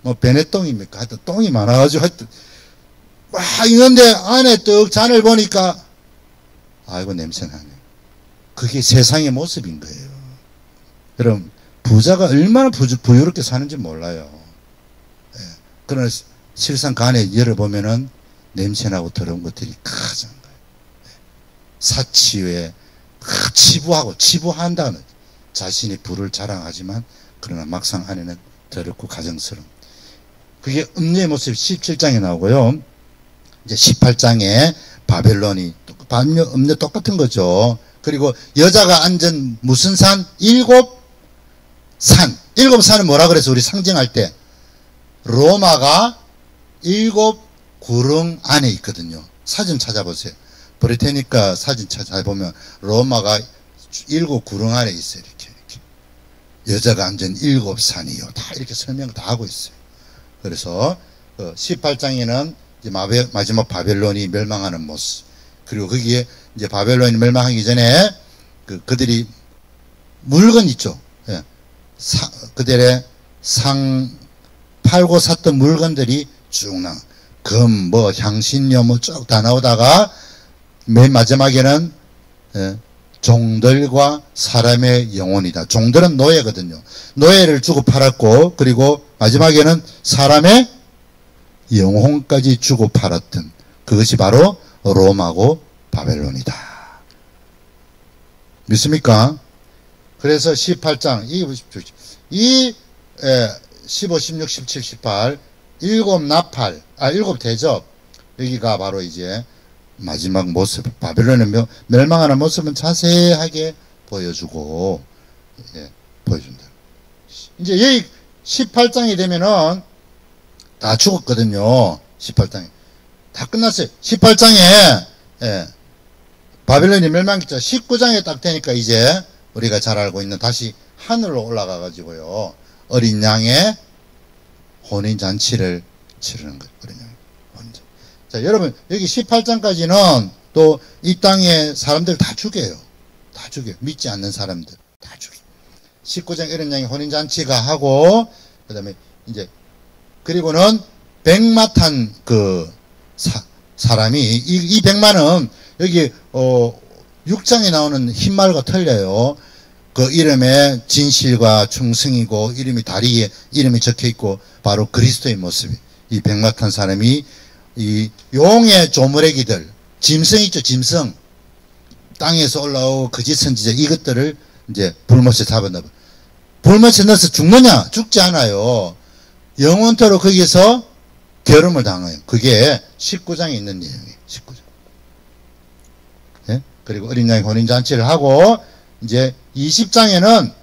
뭐 베네똥입니까? 하여튼 똥이 많아가지고 하여튼 막 있는데 안에 떡 잔을 보니까 아이고 냄새나네. 그게 세상의 모습인 거예요. 그럼 부자가 얼마나 부유롭게 사는지 몰라요. 예. 그러나 실상 간에 열어보면은 냄새나고 더러운 것들이 가장 거예요. 사치에 치부한다는 자신이 부를 자랑하지만 그러나 막상 안에는 더럽고 가정스러운. 그게 음녀의 모습이 17장에 나오고요. 이제 18장에 바벨론이 음녀 똑같은 거죠. 그리고 여자가 앉은 무슨 산? 일곱 산은 뭐라 그래서 우리 상징할 때 로마가 일곱 구릉 안에 있거든요. 사진 찾아보세요. 브리테니까 사진 찾아보면 로마가 일곱 구릉 안에 있어요. 이렇게. 여자가 앉은 일곱 산이요. 다 이렇게 설명 다 하고 있어요. 그래서 18장에는 이제 마지막 바벨론이 멸망하는 모습. 그리고 거기에 이제 바벨론이 멸망하기 전에 그들이 물건 있죠. 예. 그들의 팔고 샀던 물건들이 쭉 나. 금, 향신료 쭉 다 나오다가 맨 마지막에는 종들과 사람의 영혼이다. 종들은 노예거든요. 노예를 주고 팔았고 그리고 마지막에는 사람의 영혼까지 주고 팔았던 그것이 바로 로마고 바벨론이다. 믿습니까? 그래서 18장 이 15, 16, 17, 18 일곱 대접 여기가 바로 이제 마지막 모습 바벨론의 멸망하는 모습은 자세하게 보여주고 보여준다. 이제 여기 18장이 되면은 다 죽었거든요. 18장에 다 끝났어요. 18장에 바벨론이 멸망했죠. 19장에 딱 되니까 이제 우리가 잘 알고 있는 다시 하늘로 올라가 가지고요. 어린 양의 혼인잔치를 치르는 거예요. 어린 양. 자, 여러분 여기 18장까지는 또 이 땅에 사람들 다 죽여요. 다 죽여. 믿지 않는 사람들 다 죽여. 19장 어린양의 혼인잔치가 하고, 그 다음에 이제, 그리고는 백마탄 사람이, 이 백마는 여기, 6장에 나오는 흰말과 틀려요. 그 이름에 진실과 충성이고, 이름이 다리에 이름이 적혀 있고, 바로 그리스도의 모습이. 이 백마탄 사람이, 이 용의 조무래기들, 짐승 있죠, 짐승. 땅에서 올라오고 거짓 선지자, 이것들을 이제 불못에 잡아넣어. 불못에 넣어서 죽느냐? 죽지 않아요. 영원토록 거기서 결함을 당해요. 그게 19장에 있는 내용이에요. 19장. 예? 그리고 어린 양의 혼인잔치를 하고, 이제 20장에는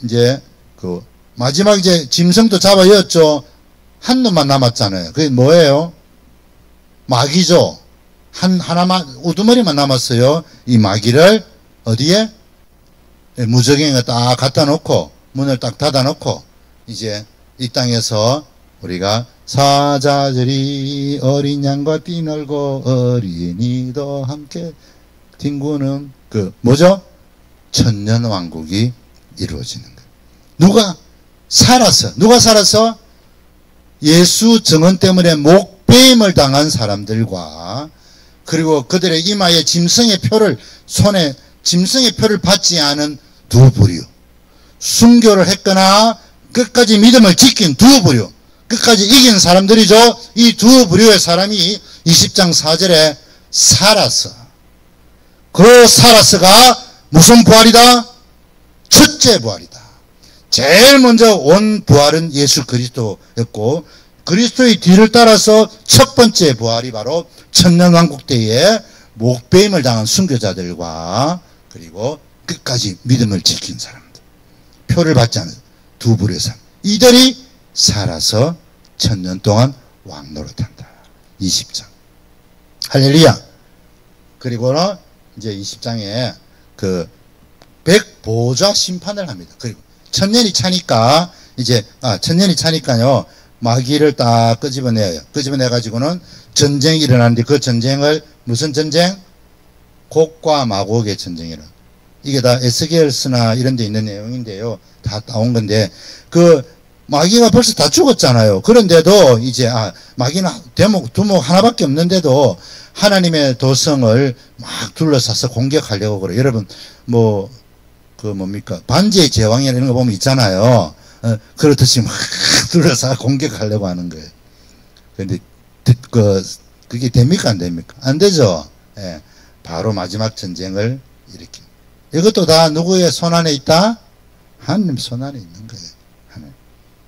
이제 그 마지막 이제 짐승도 잡아였죠. 한 놈만 남았잖아요. 그게 뭐예요? 마귀죠. 하나만, 우두머리만 남았어요. 이 마귀를 어디에? 무적행에 딱 갖다 놓고, 문을 딱 닫아 놓고, 이제 이 땅에서 우리가 사자들이 어린 양과 뛰놀고 어린이도 함께 뒹구는 뭐죠? 천년왕국이 이루어지는 거예요. 누가 살았어? 예수 증언 때문에 목배임을 당한 사람들과, 그리고 그들의 이마에 짐승의 표를, 손에 짐승의 표를 받지 않은 두 부류, 순교를 했거나 끝까지 믿음을 지킨 두 부류, 끝까지 이긴 사람들이죠. 이 두 부류의 사람이 20장 4절에 살았어. 그 살았어가 무슨 부활이다? 첫째 부활이다. 제일 먼저 온 부활은 예수 그리스도였고, 그리스도의 뒤를 따라서 첫 번째 부활이 바로 천년왕국 때에 목배임을 당한 순교자들과, 그리고 끝까지 믿음을 지킨 사람들, 표를 받지 않은 두 부류의 사람, 이들이 살아서 천년 동안 왕노릇한다. 20장. 할렐루야. 그리고는 이제 20장에 백보좌 심판을 합니다. 그리고 천년이 차니까 천년이 차니까요, 마귀를 딱 끄집어내요. 끄집어내가지고는 전쟁이 일어나는데, 그 전쟁을, 무슨 전쟁? 곡과 마곡의 전쟁이라. 이게 다 에스겔스나 이런 데 있는 내용인데요. 다 나온 건데, 마귀가 벌써 다 죽었잖아요. 그런데도 이제, 마귀는 두목 하나밖에 없는데도 하나님의 도성을 막 둘러싸서 공격하려고 그래요. 여러분, 뭡니까? 반지의 제왕이나 이런 거 보면 있잖아요. 그렇듯이 막 둘러싸 공격하려고 하는 거예요. 그런데, 그게 됩니까? 안 됩니까? 안 되죠? 예. 바로 마지막 전쟁을 일으킵니다. 이것도 다 누구의 손안에 있다? 하나님 손안에 있는 거예요. 하나님.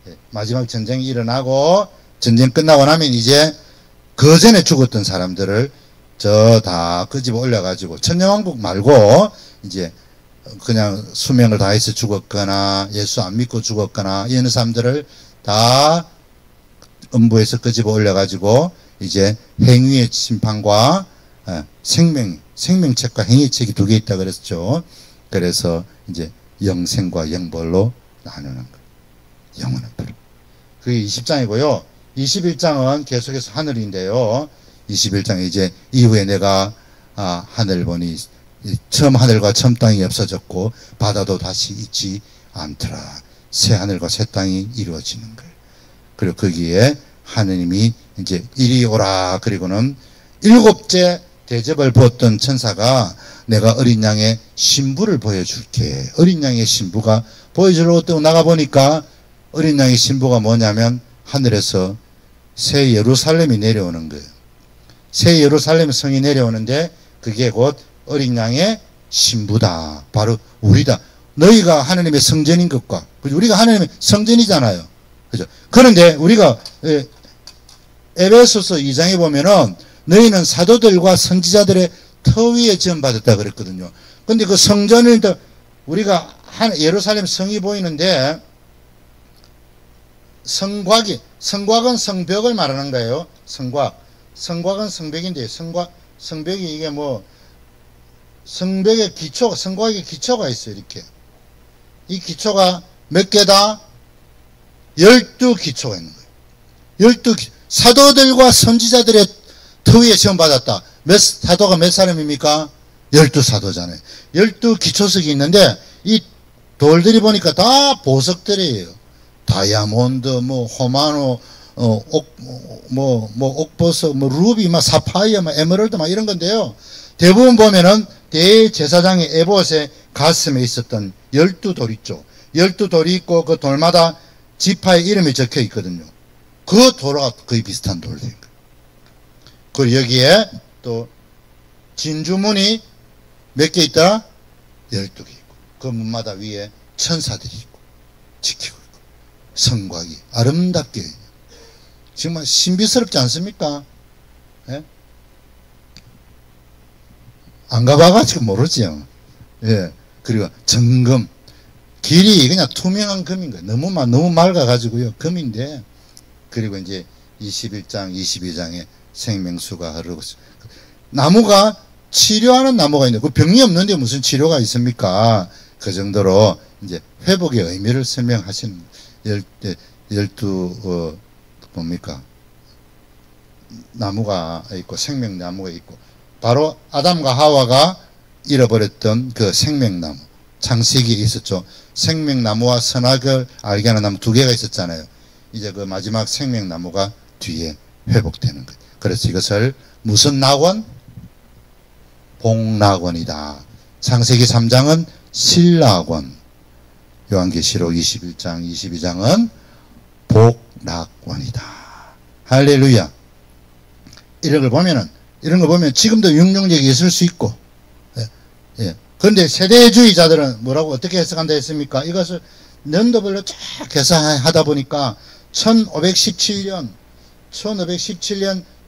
예. 마지막 전쟁이 일어나고, 전쟁 끝나고 나면 이제 그 전에 죽었던 사람들을 다 끄집어 올려가지고, 천년왕국 말고, 이제 그냥 수명을 다해서 죽었거나, 예수 안 믿고 죽었거나, 이런 사람들을 다 음부에서 끄집어 올려가지고, 이제 행위의 심판과 생명책과 행위책이 두 개 있다 그랬죠. 그래서 이제 영생과 영벌로 나누는 거예요. 영원한 벌. 그게 20장이고요. 21장은 계속해서 하늘인데요. 21장에 이제 이후에 내가 하늘 보니 처음 하늘과 처음 땅이 없어졌고 바다도 다시 있지 않더라. 새 하늘과 새 땅이 이루어지는 거예요. 그리고 거기에 하느님이 이제 이리 오라. 그리고는 일곱째 대접을 보았던 천사가 내가 어린 양의 신부를 보여줄게. 어린 양의 신부가 보여주려고 또 나가보니까 어린 양의 신부가 뭐냐면 하늘에서 새 예루살렘이 내려오는 거예요. 새 예루살렘 성이 내려오는데 그게 곧 어린 양의 신부다. 바로 우리다. 너희가 하나님의 성전인 것과, 우리가 하나님의 성전이잖아요. 그죠? 그런데 우리가 에베소서 2장에 보면은 너희는 사도들과 선지자들의 터 위에 지음받았다 그랬거든요. 근데 그 성전을 우리가 예루살렘 성이 보이는데 성곽은 성벽을 말하는 거예요. 성곽은 성벽인데 성벽이 이게 성벽의 성곽의 기초가 있어요. 이렇게 이 기초가 몇 개다? 12기초가 있는 거예요. 12사도들과 선지자들의 터 위에 시험받았다. 사도가 몇 사람입니까? 12사도잖아요. 12기초석이 있는데 이 돌들이 보니까 다 보석들이에요. 다이아몬드, 뭐 호마노, 옥보석, 뭐 루비, 막 사파이어, 막 에메랄드, 막 이런 건데요. 대부분 보면은 대제사장의 에봇의 가슴에 있었던 12돌 있죠. 12돌이 있고 그 돌마다 지파의 이름이 적혀 있거든요. 그 돌과 거의 비슷한 돌들인 거예요. 그리고 여기에 또 진주문이 몇 개 있다? 12개 있고 그 문마다 위에 천사들이 있고 지키고 있고 성곽이 아름답게 정말 신비스럽지 않습니까? 예? 안 가봐가지고 모르지요. 예. 그리고 정금 길이 그냥 투명한 금인 거예요. 너무 맑아가지고요. 금인데 그리고 이제 21장 22장에 생명수가 흐르고 나무가 치료하는 나무가 있는데 그 병이 없는데 무슨 치료가 있습니까? 그 정도로 이제 회복의 의미를 설명하시는 뭡니까? 나무가 있고 생명나무가 있고 바로 아담과 하와가 잃어버렸던 그 생명나무 창세기에 있었죠. 생명나무와 선악을 알게 하는 나무 두 개가 있었잖아요. 이제 그 마지막 생명나무가 뒤에 회복되는 거예요. 그래서 이것을 무슨 낙원? 복낙원이다. 창세기 3장은 신낙원, 요한계시록 21장, 22장은 복낙원이다. 할렐루야. 이런 걸 보면 지금도 육룡력이 있을 수 있고, 예. 그런데 세대주의자들은 뭐라고 어떻게 해석한다 했습니까? 이것을 연도별로 쫙 계산하다 보니까 1517년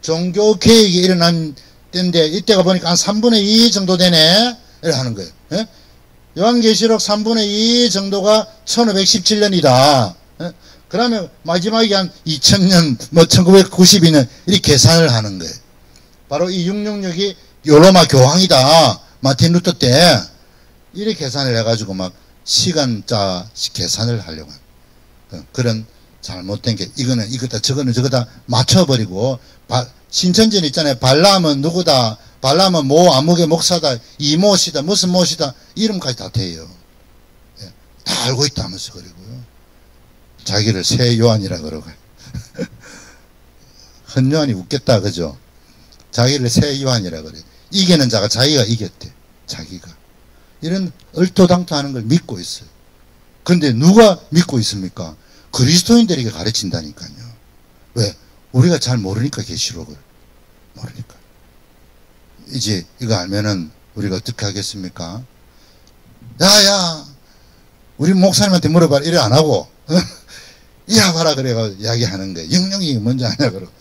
종교개혁이 일어난 때인데 이때가 보니까 한 3분의 2 정도 되네 이렇게 하는 거예요. 예? 요한계시록 3분의 2 정도가 1517년이다. 예? 그러면 마지막에 한 2000년 뭐 1992년 이렇게 계산을 하는 거예요. 바로 이 666이 로마 교황이다. 마틴 루터 때 이렇게 계산을 해가지고 막 시간자 계산을 하려고 해요. 그런 잘못된 게 이거는 이거다 저거다 맞춰버리고 신천지는 있잖아요. 발람은 누구다. 발람은 모 아무개 목사다. 이모시다. 무슨 모시다. 이름까지 다 돼요. 예, 다 알고 있다 하면서 그리고요. 자기를 새 요한이라 그러고 헌요한이 웃겠다 그죠. 자기를 새 요한이라 그래. 이기는 자가 자기가 이겼대. 자기가. 이런 얼토당토하는 걸 믿고 있어요. 근데 누가 믿고 있습니까? 그리스도인들에게 가르친다니까요. 왜? 우리가 잘 모르니까 계시록을. 모르니까. 이제 이거 알면은 우리가 어떻게 하겠습니까? 야야 우리 목사님한테 물어봐라. 이래 안 하고 야 봐라 그래가지고 이야기하는 거예요. 영령이 뭔지 아냐 그러고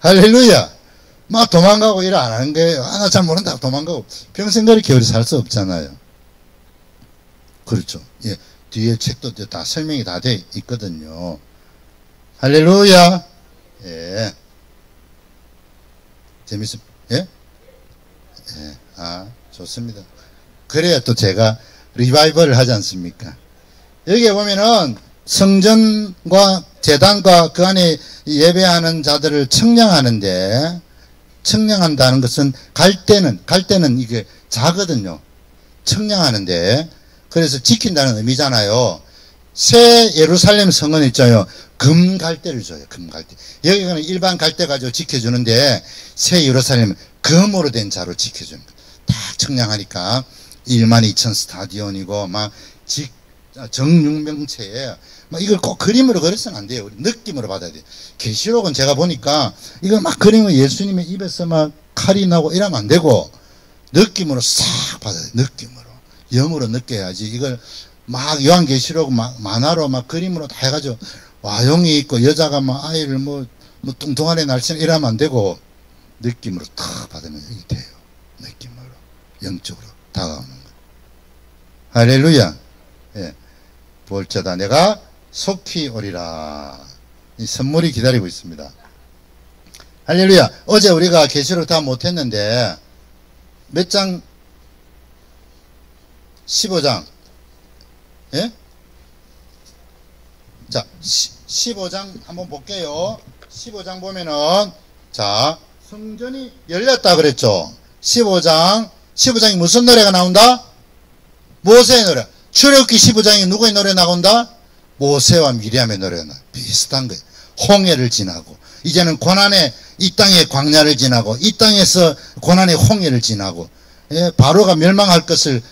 할렐루야. 막 도망가고 이래 안 하는 거예요. 아, 나 잘 모른다고 도망가고 평생 그렇게 우리 살 수 없잖아요. 그렇죠. 예. 뒤에 책도 다 설명이 다 돼 있거든요. 할렐루야. 예. 재밌습니다. 예? 예. 아, 좋습니다. 그래야 또 제가 리바이벌을 하지 않습니까? 여기에 보면은 성전과 제단과 그 안에 예배하는 자들을 청량하는데, 청량한다는 것은 갈 때는 이게 자거든요. 청량하는데, 그래서 지킨다는 의미잖아요. 새 예루살렘 성은 있잖아요. 금갈대를 줘요. 금갈대. 여기는 일반 갈대 가지고 지켜주는데 새 예루살렘은 금으로 된 자로 지켜주는 거예요. 다 청량하니까 12,000 스타디온이고 막 정육명체에 막 이걸 꼭 그림으로 그려서는 안 돼요. 우리 느낌으로 받아야 돼요. 계시록은 제가 보니까 이걸 막 그리면 예수님의 입에서 막 칼이 나고 이러면 안 되고 느낌으로 싹 받아야 돼요. 느낌으로. 영으로 느껴야지. 이걸 막 요한계시록 막 만화로 막 그림으로 다 해가지고 와용이 있고 여자가 막 아이를 뭐 뚱뚱한 애 날씬 이러면 안 되고 느낌으로 탁 받으면 이게 돼요. 느낌으로 영적으로 다가오는 거. 할렐루야. 예. 볼자다 내가 속히 오리라. 이 선물이 기다리고 있습니다. 할렐루야. 어제 우리가 계시록 다 못했는데 몇 장? 15장. 예? 자, 15장 한번 볼게요. 15장 보면은, 자, 성전이 열렸다 그랬죠. 15장이 무슨 노래가 나온다? 모세의 노래. 출애굽기 15장에 누구의 노래 나온다? 모세와 미리암의 노래가 나. 비슷한 거예요. 홍해를 지나고 이제는 고난의 이 땅의 광야를 지나고 이 땅에서 고난의 홍해를 지나고, 예, 바로가 멸망할 것을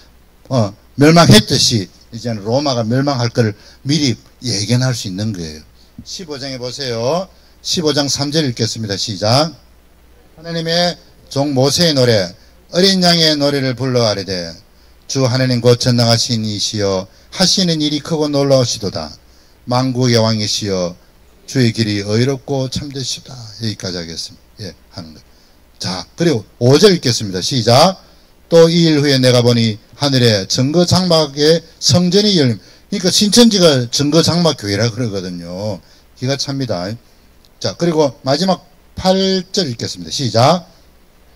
멸망했듯이 이제는 로마가 멸망할 것을 미리 예견할 수 있는 거예요. 15장에 보세요. 15장 3절 읽겠습니다. 시작. 하나님의 종 모세의 노래, 어린 양의 노래를 불러 아뢰되 주 하나님 곧 전능하신 이시여 하시는 일이 크고 놀라우시도다. 만국의 왕이시여 주의 길이 의롭고 참되시다. 여기까지 하겠습니다. 예, 하는 거. 자, 그리고 5절 읽겠습니다. 시작. 또 이 일 후에 내가 보니 하늘에 증거 장막에 성전이 열림. 그러니까 신천지가 증거 장막 교회라 그러거든요. 기가 찹니다. 자, 그리고 마지막 8절 읽겠습니다. 시작.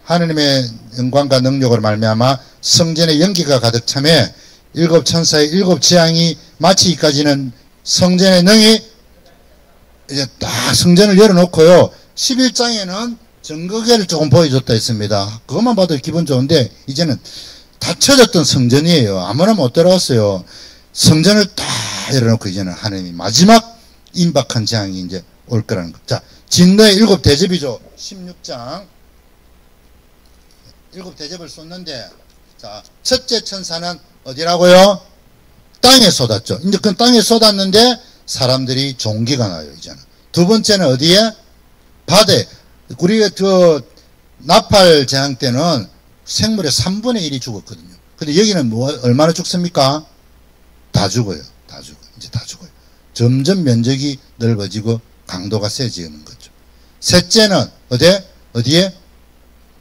하느님의 영광과 능력으로 말미암아 성전에 연기가 가득 차매 일곱 천사의 일곱 재앙이 마치기까지는 성전의 능이 이제 딱 성전을 열어놓고요. 11장에는 증거계를 조금 보여줬다 했습니다. 그것만 봐도 기분 좋은데 이제는 닫혀졌던 성전이에요. 아무나 못 들어갔어요. 성전을 딱 열어놓고 이제는 하나님이 마지막 임박한 재앙이 이제 올 거라는 것. 자, 진노의 일곱 대접이죠. 16장. 일곱 대접을 쏟는데, 자, 첫째 천사는 어디라고요? 땅에 쏟았죠. 이제 그 땅에 쏟았는데 사람들이 종기가 나요, 이제는. 두 번째는 어디에? 바다에. 우리가 나팔 재앙 때는 생물의 3분의 1이 죽었거든요. 근데 여기는 얼마나 죽습니까? 다 죽어요. 다 죽어요. 이제 다 죽어요. 점점 면적이 넓어지고 강도가 세지는 거죠. 셋째는 어디에?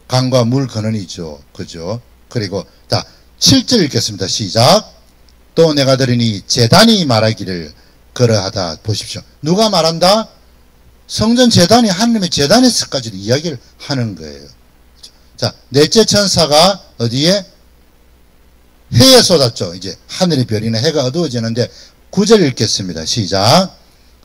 강과 물 근원이죠. 그죠? 그리고, 자, 7절 읽겠습니다. 시작. 또 내가 들으니 제단이 말하기를 그러하다. 보십시오. 누가 말한다? 성전 제단이 하나님의 제단에서까지도 이야기를 하는 거예요. 자, 넷째 천사가 어디에? 해에 쏟았죠. 이제 하늘의 별이나 해가 어두워지는데 9절 읽겠습니다. 시작.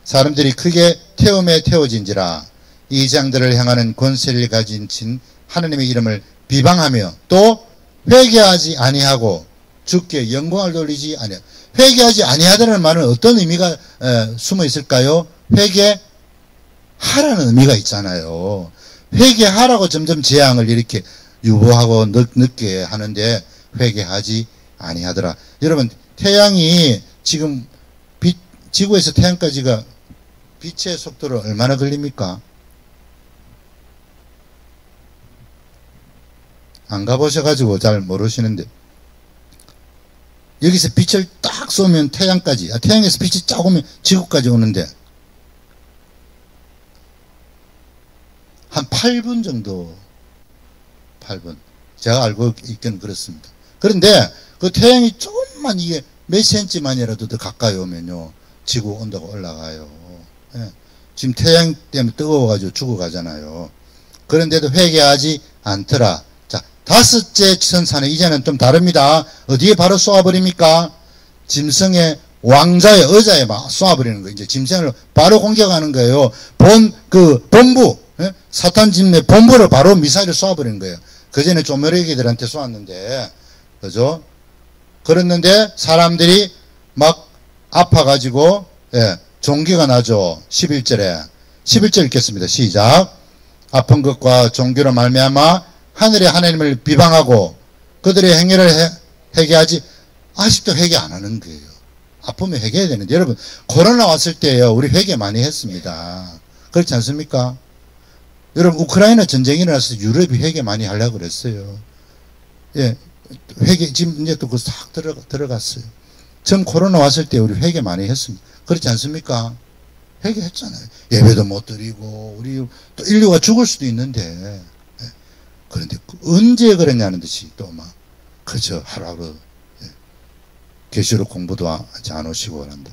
사람들이 크게 태움에 태워진지라 이 장들을 향하는 권세를 가진 친 하나님의 이름을 비방하며 또 회개하지 아니하고 주께 영광을 돌리지 아니하. 회개하지 아니하다는 말은 어떤 의미가 숨어 있을까요? 회개하라는 의미가 있잖아요. 회개하라고 점점 재앙을 이렇게 유보하고 늦게 하는데 회개하지 아니하더라. 여러분, 태양이 지금 지구에서 태양까지가 빛의 속도로 얼마나 걸립니까? 안 가보셔가지고 잘 모르시는데, 여기서 빛을 딱 쏘면 태양까지, 태양에서 빛이 쫙 오면 지구까지 오는데 한 8분 정도, 8분. 제가 알고 있기는 그렇습니다. 그런데 그 태양이 조금만 이게 몇 센치만이라도 더 가까이 오면요, 지구 온도가 올라가요. 예. 지금 태양 때문에 뜨거워가지고 죽어가잖아요. 그런데도 회개하지 않더라. 자, 다섯째 천사는 이제는 좀 다릅니다. 어디에 바로 쏘아버립니까? 짐승의 왕자의 의자에 막 쏘아버리는 거예요. 이제 짐승을 바로 공격하는 거예요. 본부, 예? 사탄 짐의 본부를 바로 미사일을 쏘아버리는 거예요. 그전에 쪼매르기들한테 쏘았는데, 그죠? 그랬는데 사람들이 막 아파가지고, 예, 종기가 나죠. 11절 읽겠습니다. 시작. 아픈 것과 종기로 말미암아 하늘의 하나님을 비방하고 그들의 행위를 회개하지, 아직도 회개 안 하는 거예요. 아프면 회개해야 되는데, 여러분, 코로나 왔을 때요, 우리 회개 많이 했습니다. 그렇지 않습니까? 여러분, 우크라이나 전쟁이 일어나서 유럽이 회개 많이 하려고 그랬어요. 예, 회개, 지금 이제 또 그 싹 들어갔어요. 처음 코로나 왔을 때 우리 회개 많이 했습니다. 그렇지 않습니까? 회개했잖아요. 예배도 못 드리고, 우리 또 인류가 죽을 수도 있는데, 예. 그런데 언제 그랬냐는 듯이 또 막, 그저 하라고, 예. 계시록 공부도 하지 않으시고 그런다.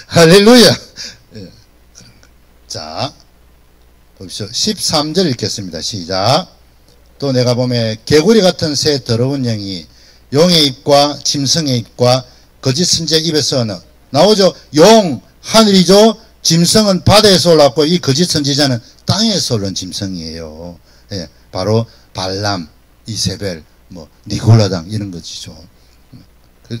할렐루야! 예. 그런 거. 자, 보십시오. 13절 읽겠습니다. 시작. 또 내가 보매 개구리 같은 새 더러운 영이 용의 입과 짐승의 입과 거짓 선지자의 입에서 나오죠. 용 하늘이죠. 짐승은 바다에서 올라왔고 이 거짓 선지자는 땅에서 오른 짐승이에요. 예, 바로 발람, 이세벨, 뭐 니골라당 이런 것이죠. 그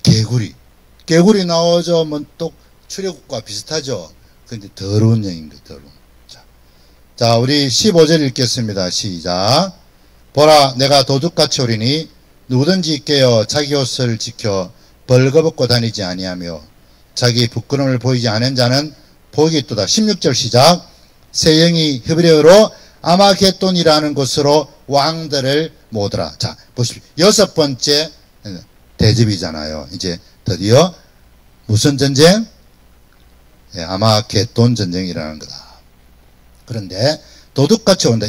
개구리 나오죠. 뭐 또 출애굽과 비슷하죠. 근데 더러운 영인 거예요. 더러운. 자, 우리 15절 읽겠습니다. 시작. 보라, 내가 도둑같이 오리니 누구든지 깨어 자기 옷을 지켜 벌거벗고 다니지 아니하며 자기 부끄러움을 보이지 않은 자는 복이 있도다. 16절 시작. 새 영이 히브리어로 아마겟돈이라는 곳으로 왕들을 모으더라. 자, 보십시오. 6번째 대접이잖아요. 이제 드디어 무슨 전쟁? 예, 아마겟돈 전쟁이라는 거다. 그런데 도둑같이 온다.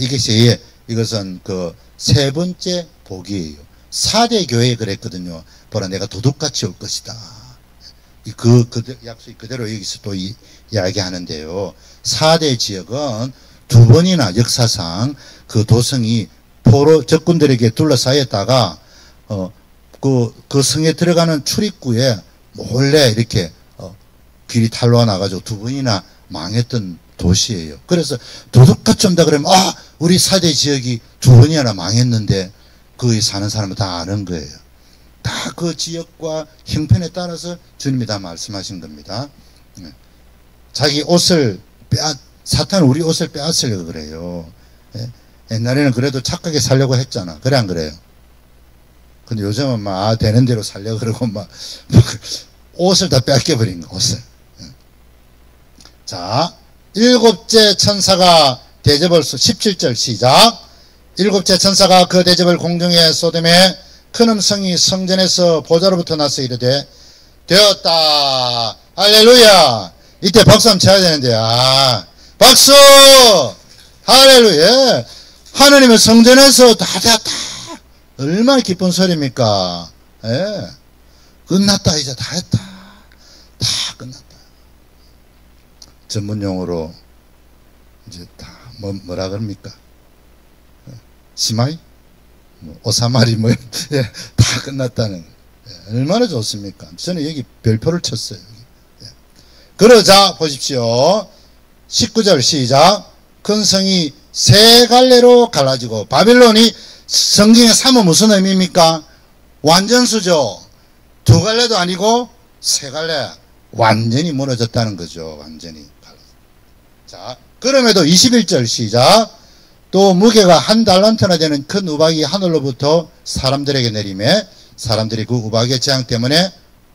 이것은 그 세 번째 복이에요. 4대 교회에 그랬거든요. 보라, 내가 도둑같이 올 것이다. 그 약속이 그대로 여기서 또 이야기하는데요. 4대 지역은 두 번이나 역사상 그 도성이 포로 적군들에게 둘러싸였다가 그 성에 들어가는 출입구에 몰래 이렇게 길이 탈로가 나가지고 두 번이나 망했던 도시예요. 그래서 도둑같이 온다 그러면 우리 4대 지역이 두 번이나 망했는데 거기 사는 사람은 다 아는 거예요. 다 그 지역과 형편에 따라서 주님이 다 말씀하신 겁니다. 자기 옷을 사탄은 우리 옷을 빼앗으려고 그래요. 옛날에는 그래도 착하게 살려고 했잖아. 그래 안 그래요? 근데 요즘은 막 되는 대로 살려고 그러고 막 옷을 다 뺏겨버린 거, 옷을. 자, 일곱째 천사가 대접을 17절 시작. 일곱째 천사가 그 대접을 공중에 쏟음에 큰 음성이 성전에서 보좌로부터 나서 이르되 되었다. 할렐루야. 이때 박수 한번 쳐야 되는데 박수. 할렐루야. 하나님의 성전에서 다 되었다. 얼마나 기쁜 소리입니까? 예. 끝났다. 이제 다 했다. 다 끝났다. 전문용어로 이제 다 뭐라 그럽니까? 시마이? 오사마리 예, 다 끝났다는. 예, 얼마나 좋습니까? 저는 여기 별표를 쳤어요. 예. 그러자 보십시오. 19절 시작. 큰 성이 세 갈래로 갈라지고, 바빌론이 성경에 삼은 무슨 의미입니까? 완전수죠. 두 갈래도 아니고 세 갈래. 완전히 무너졌다는 거죠. 완전히. 자, 그럼에도 21절 시작. 또 무게가 1달란트나 되는 큰 우박이 하늘로부터 사람들에게 내리매 사람들이 그 우박의 재앙 때문에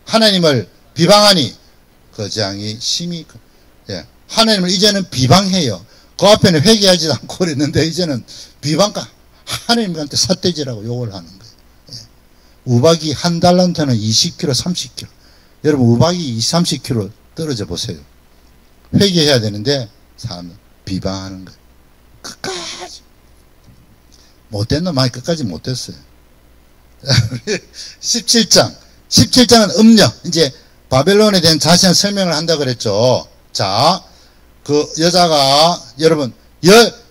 하나님을 비방하니 그 재앙이 심히 하나님을 이제는 비방해요. 그 앞에는 회개하지 않고 그랬는데 이제는 비방가 하나님한테 삿대질하고 욕을 하는 거예요. 우박이 1달란트는 20kg, 30kg. 여러분 우박이 20, 30kg 떨어져 보세요. 회개해야 되는데 사람은 비방하는 거예요. 끝까지 못된 놈 많이 끝까지 못됐어요. 17장은 음력. 이제 바벨론에 대한 자세한 설명을 한다 그랬죠. 자, 그 여자가 여러분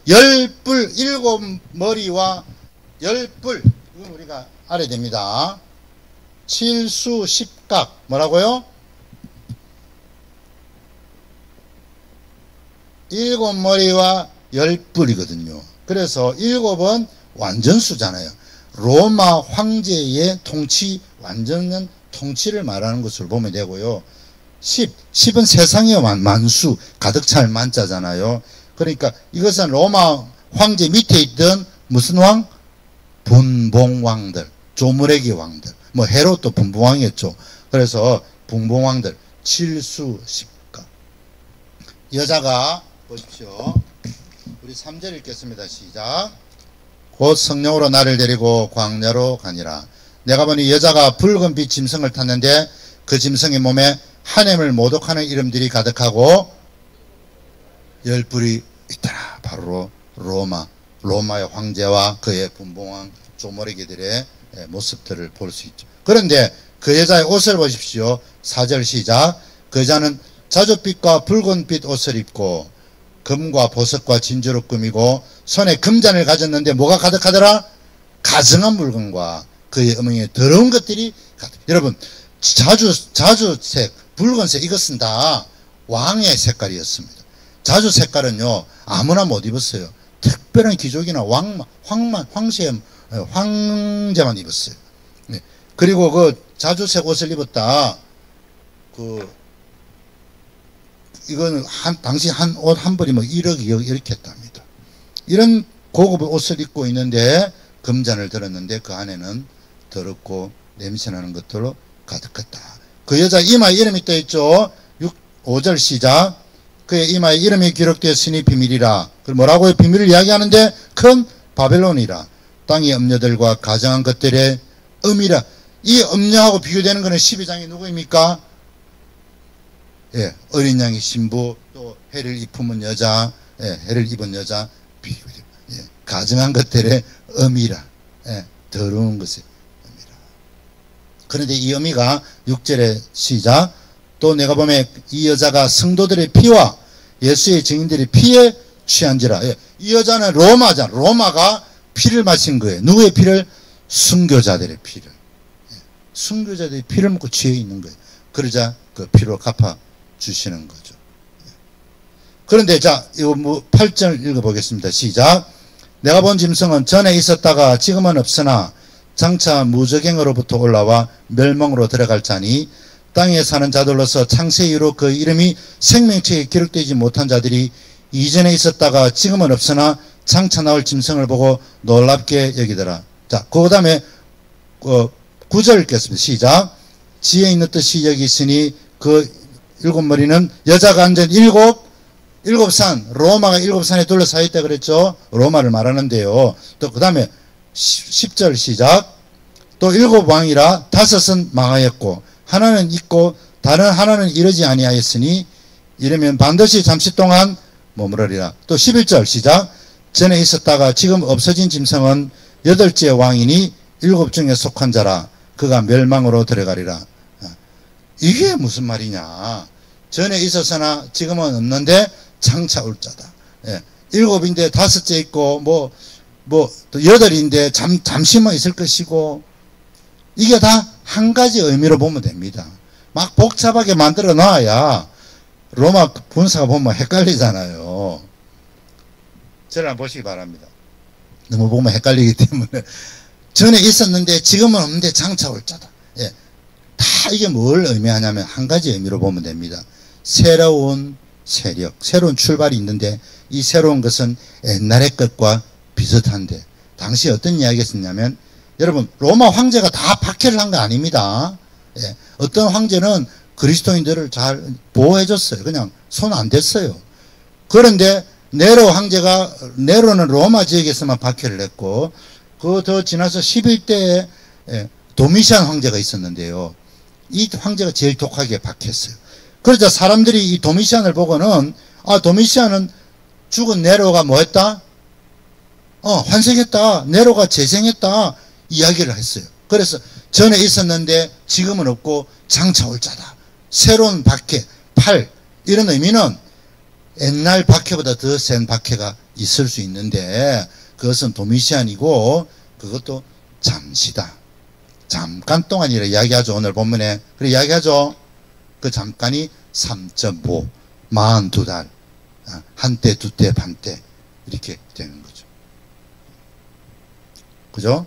열뿔 7머리와 열뿔 이건 우리가 알아야 됩니다. 7수 10각 뭐라고요? 7머리와 10뿔이거든요. 그래서 7은 완전수잖아요. 로마 황제의 통치, 완전한 통치를 말하는 것으로 보면 되고요. 10은 세상의 만수, 가득 찰 만자잖아요. 그러니까 이것은 로마 황제 밑에 있던 무슨 왕? 분봉왕들, 조무래기 왕들. 뭐 헤롯도 분봉왕이었죠. 그래서 분봉왕들 7수 10가. 여자가 보십시오. 우리 3절 읽겠습니다. 시작. 곧 성령으로 나를 데리고 광야로 가니라. 내가 보니 여자가 붉은 빛 짐승을 탔는데 그 짐승의 몸에 하나님을 모독하는 이름들이 가득하고 10뿔이 있더라. 바로 로마의 황제와 그의 분봉왕 조모래기들의 모습들을 볼 수 있죠. 그런데 그 여자의 옷을 보십시오. 4절 시작. 그 여자는 자줏빛과 붉은빛 옷을 입고 금과 보석과 진주로 꾸미고 손에 금잔을 가졌는데 뭐가 가득하더라? 가증한 물건과 그의 음행에 더러운 것들이 여러분 자주색, 붉은색 이것은 다 왕의 색깔이었습니다. 자주 색깔은요 아무나 못 입었어요. 특별한 귀족이나 황제만 입었어요. 네. 그리고 그 자주색 옷을 입었다. 이거는 당시 한 옷 한 벌이 뭐 1억 2억 이렇게 했답니다. 이런 고급 옷을 입고 있는데 금잔을 들었는데 그 안에는 더럽고 냄새나는 것들로 가득했다. 그 여자 이마에 이름이 떠있죠. 5절 시작. 그의 이마에 이름이 기록되었으니 비밀이라. 뭐라고요? 비밀을 이야기하는데 큰 바벨론이라. 땅의 음녀들과 가정한 것들의 음이라. 이 음녀하고 비교되는 것은 12장이 누구입니까? 예, 어린 양의 신부, 또 해를 입은 여자, 예, 해를 입은 여자, 비교돼요. 예, 가정한 것들의 음이라. 예, 더러운 것의 음이라. 그런데 이 음이가 6절의 시작. 또 내가 보면 이 여자가 성도들의 피와 예수의 증인들의 피에 취한지라. 예, 이 여자는 로마잖아. 로마가 피를 마신 거예요. 누구의 피를? 순교자들의 피를. 예, 순교자들의 피를 먹고 취해 있는 거예요. 그러자 그 피로 갚아 주시는 거죠. 예. 그런데 자, 이거 8절 읽어보겠습니다. 시작. 내가 본 짐승은 전에 있었다가 지금은 없으나 장차 무적행으로부터 올라와 멸망으로 들어갈 자니 땅에 사는 자들로서 창세 이후로 그 이름이 생명책에 기록되지 못한 자들이 이전에 있었다가 지금은 없으나 장차 나올 짐승을 보고 놀랍게 여기더라. 자, 그 다음에 9절 읽겠습니다. 시작. 지혜 있는 뜻이 여기 있으니 그 7머리는 여자가 앉은 7산, 로마가 7산에 둘러싸여 있다 그랬죠. 로마를 말하는데요. 또 그 다음에 10절 시작. 또 7왕이라 5은 망하였고 하나는 있고 다른 하나는 이르지 아니하였으니 이러면 반드시 잠시 동안 머무르리라. 또 11절 시작. 전에 있었다가 지금 없어진 짐승은 8째 왕이니 7 중에 속한 자라. 그가 멸망으로 들어가리라. 이게 무슨 말이냐. 전에 있었으나 지금은 없는데 장차 올 자다. 예. 7인데 5째 있고 또 8인데 잠시만 있을 것이고 이게 다 한 가지 의미로 보면 됩니다. 막 복잡하게 만들어 놔야 로마 군사가 보면 헷갈리잖아요. 저를 한번 보시기 바랍니다. 너무 보면 헷갈리기 때문에 전에 있었는데 지금은 없는데 장차 올 자다. 예. 다 이게 뭘 의미하냐면 한 가지 의미로 보면 됩니다. 새로운 세력, 새로운 출발이 있는데 이 새로운 것은 옛날의 것과 비슷한데 당시 어떤 이야기가 있었냐면 여러분 로마 황제가 다 박해를 한 거 아닙니다. 예. 어떤 황제는 그리스도인들을 잘 보호해줬어요. 그냥 손 안 댔어요. 그런데 네로 황제가 네로는 로마 지역에서만 박해를 했고 그 더 지나서 11대에 도미시안 황제가 있었는데요. 이 황제가 제일 독하게 박했어요. 그러자 사람들이 이 도미시안을 보고는 도미시안은 죽은 네로가 뭐 했다? 환생했다. 네로가 재생했다. 이야기를 했어요. 그래서 전에 있었는데 지금은 없고 장차 올 자다. 새로운 박해, 이런 의미는 옛날 박해보다 더 센 박해가 있을 수 있는데 그것은 도미시안이고 그것도 잠시다. 잠깐 동안이라 이야기하죠. 오늘 본문에. 그래 이야기하죠. 그 잠깐이 3.5, 42달, 한때, 두때, 반때 이렇게 되는 거죠. 그죠?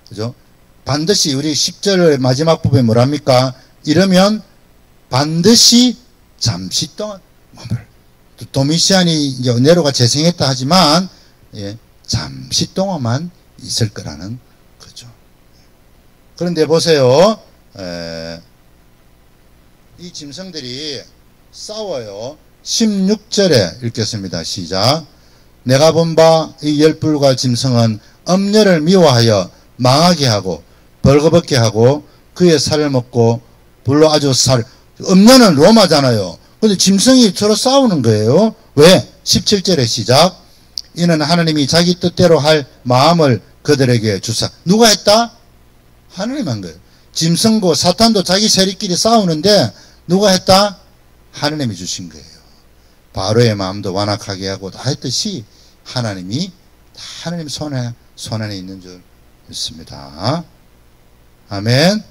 그죠? 반드시 우리 10절 마지막 부분에 뭐랍니까? 이러면 반드시 잠시 동안 도미시안이 이제 네로가 재생했다 하지만 예, 잠시 동안만 있을 거라는 거죠. 그런데 보세요. 이 짐승들이 싸워요. 16절에 읽겠습니다. 시작. 내가 본 바 이 열불과 짐승은 음녀를 미워하여 망하게 하고 벌거벗게 하고 그의 살을 먹고 불로 아주 음녀는 로마잖아요. 근데 짐승이 서로 싸우는 거예요. 왜? 17절에 시작. 이는 하나님이 자기 뜻대로 할 마음을 그들에게 주사. 누가 했다? 하나님 한 거예요. 짐승고 사탄도 자기 세력끼리 싸우는데 누가 했다? 하나님이 주신 거예요. 바로의 마음도 완악하게 하고 다 했듯이 하나님이 하나님 손 안에 있는 줄 믿습니다. 아멘.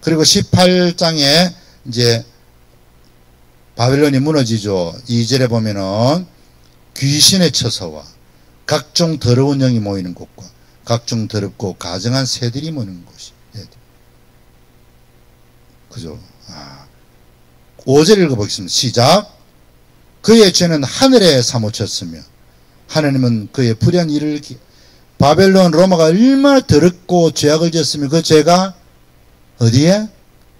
그리고 18장에 이제 바벨론이 무너지죠. 2절에 보면은 귀신의 처소와 각종 더러운 영이 모이는 곳과 각종 더럽고 가증한 새들이 모이는 곳이. 그죠? 5절 읽어보겠습니다. 시작. 그의 죄는 하늘에 사무쳤으며 하나님은 그의 불의한 일을 바벨론 로마가 얼마나 더럽고 죄악을 지었으며 그 죄가 어디에?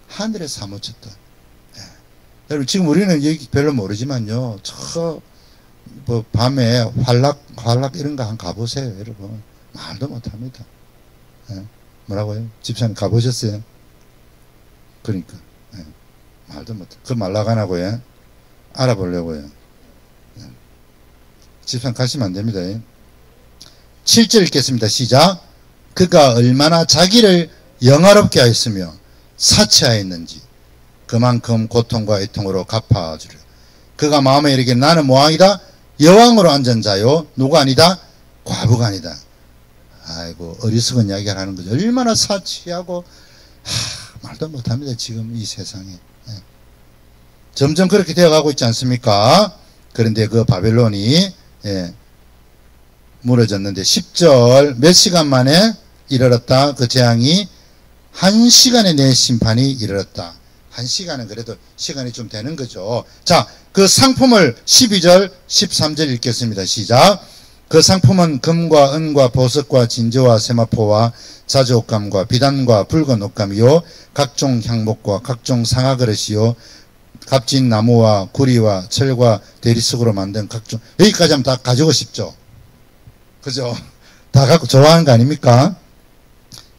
하늘에 사무쳤다. 여러분 지금 우리는 여기 별로 모르지만요. 뭐 밤에 활락 이런 거 한번 가보세요. 여러분 말도 못합니다. 뭐라고요? 집사님 가보셨어요? 그러니까 말도 못해. 그 말라가나고요. 알아보려고요. 집사님 가시면 안 됩니다. 7절 읽겠습니다. 시작. 그가 얼마나 자기를 영화롭게 하였으며 사치하였는지 그만큼 고통과 애통으로 갚아주려. 그가 마음에 이르기를 나는 모왕이다. 여왕으로 앉은 자요. 누가 아니다? 과부가 아니다. 아이고 어리석은 이야기를 하는 거죠. 얼마나 사치하고 말도 못합니다. 지금 이 세상에. 점점 그렇게 되어가고 있지 않습니까? 그런데 그 바벨론이 무너졌는데 10절 몇 시간 만에 이르렀다. 그 재앙이 1시간에 내 심판이 이르렀다. 1시간은 그래도 시간이 좀 되는 거죠. 자, 그 상품을 12절 13절 읽겠습니다. 시작. 그 상품은 금과 은과 보석과 진저와 세마포와 자주옷감과 비단과 붉은 옷감이요 각종 향목과 각종 상아그릇이요 값진 나무와 구리와 철과 대리석으로 만든 각종, 여기까지 하면 다 가지고 싶죠. 그죠? 다 갖고 좋아하는 거 아닙니까?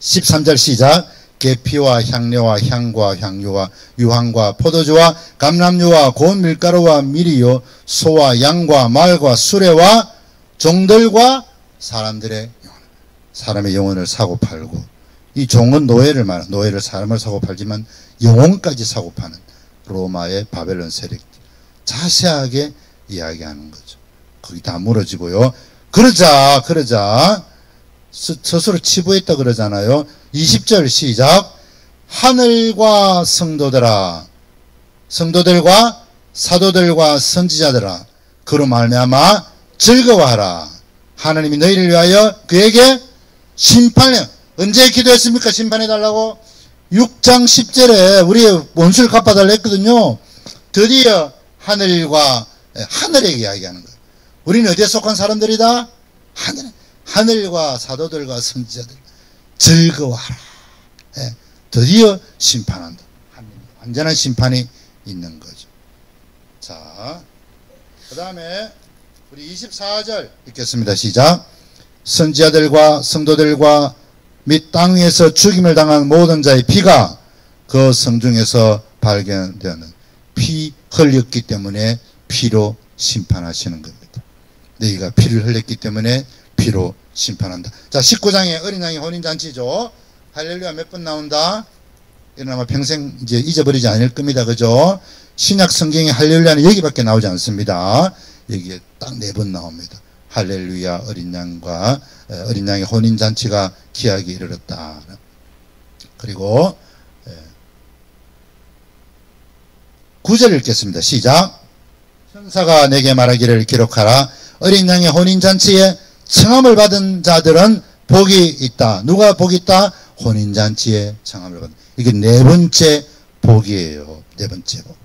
13절 시작. 계피와 향료와 향과 향유와 유황과 포도주와 감람유와 고운 밀가루와 밀이요 소와 양과 말과 수레와 종들과 사람의 영혼을 사고 팔고, 이 종은 노예를 사람을 사고 팔지만 영혼까지 사고 파는 로마의 바벨론 세력 자세하게 이야기하는 거죠. 거기 다 무너지고요. 그러자 스스로 치부했다 그러잖아요. 20절 시작. 하늘과 성도들과 사도들과 선지자들아 그로 말미암아 즐거워하라. 하나님이 너희를 위하여 그에게 심판을, 언제 기도했습니까? 심판해달라고 6장 10절에 우리의 원수를 갚아달라 했거든요. 드디어 하늘에게 이야기하는 거예요. 우리는 어디에 속한 사람들이다? 하늘과 사도들과 선지자들 즐거워하라. 드디어 심판한다. 완전한 심판이 있는 거죠. 자, 그 다음에 우리 24절 읽겠습니다. 시작. 선지자들과 성도들과 및 땅 위에서 죽임을 당한 모든 자의 피가 그 성중에서 발견되는 피 흘렸기 때문에 피로 심판하시는 겁니다. 너희가 피를 흘렸기 때문에 피로 심판한다. 자, 19장에 어린 양의 혼인잔치죠. 할렐루야 몇 번 나온다? 이런 아마 평생 이제 잊어버리지 않을 겁니다. 그죠? 신약 성경에 할렐루야는 여기밖에 나오지 않습니다. 여기에 딱 4번 나옵니다. 할렐루야 어린 양의 혼인잔치가 기약이 이르렀다. 그리고 9절 읽겠습니다. 시작. 천사가 내게 말하기를 기록하라. 어린 양의 혼인잔치에 청함을 받은 자들은 복이 있다. 누가 복이 있다? 혼인잔치에 청함을 받은. 이게 4번째 복이에요. 4번째 복.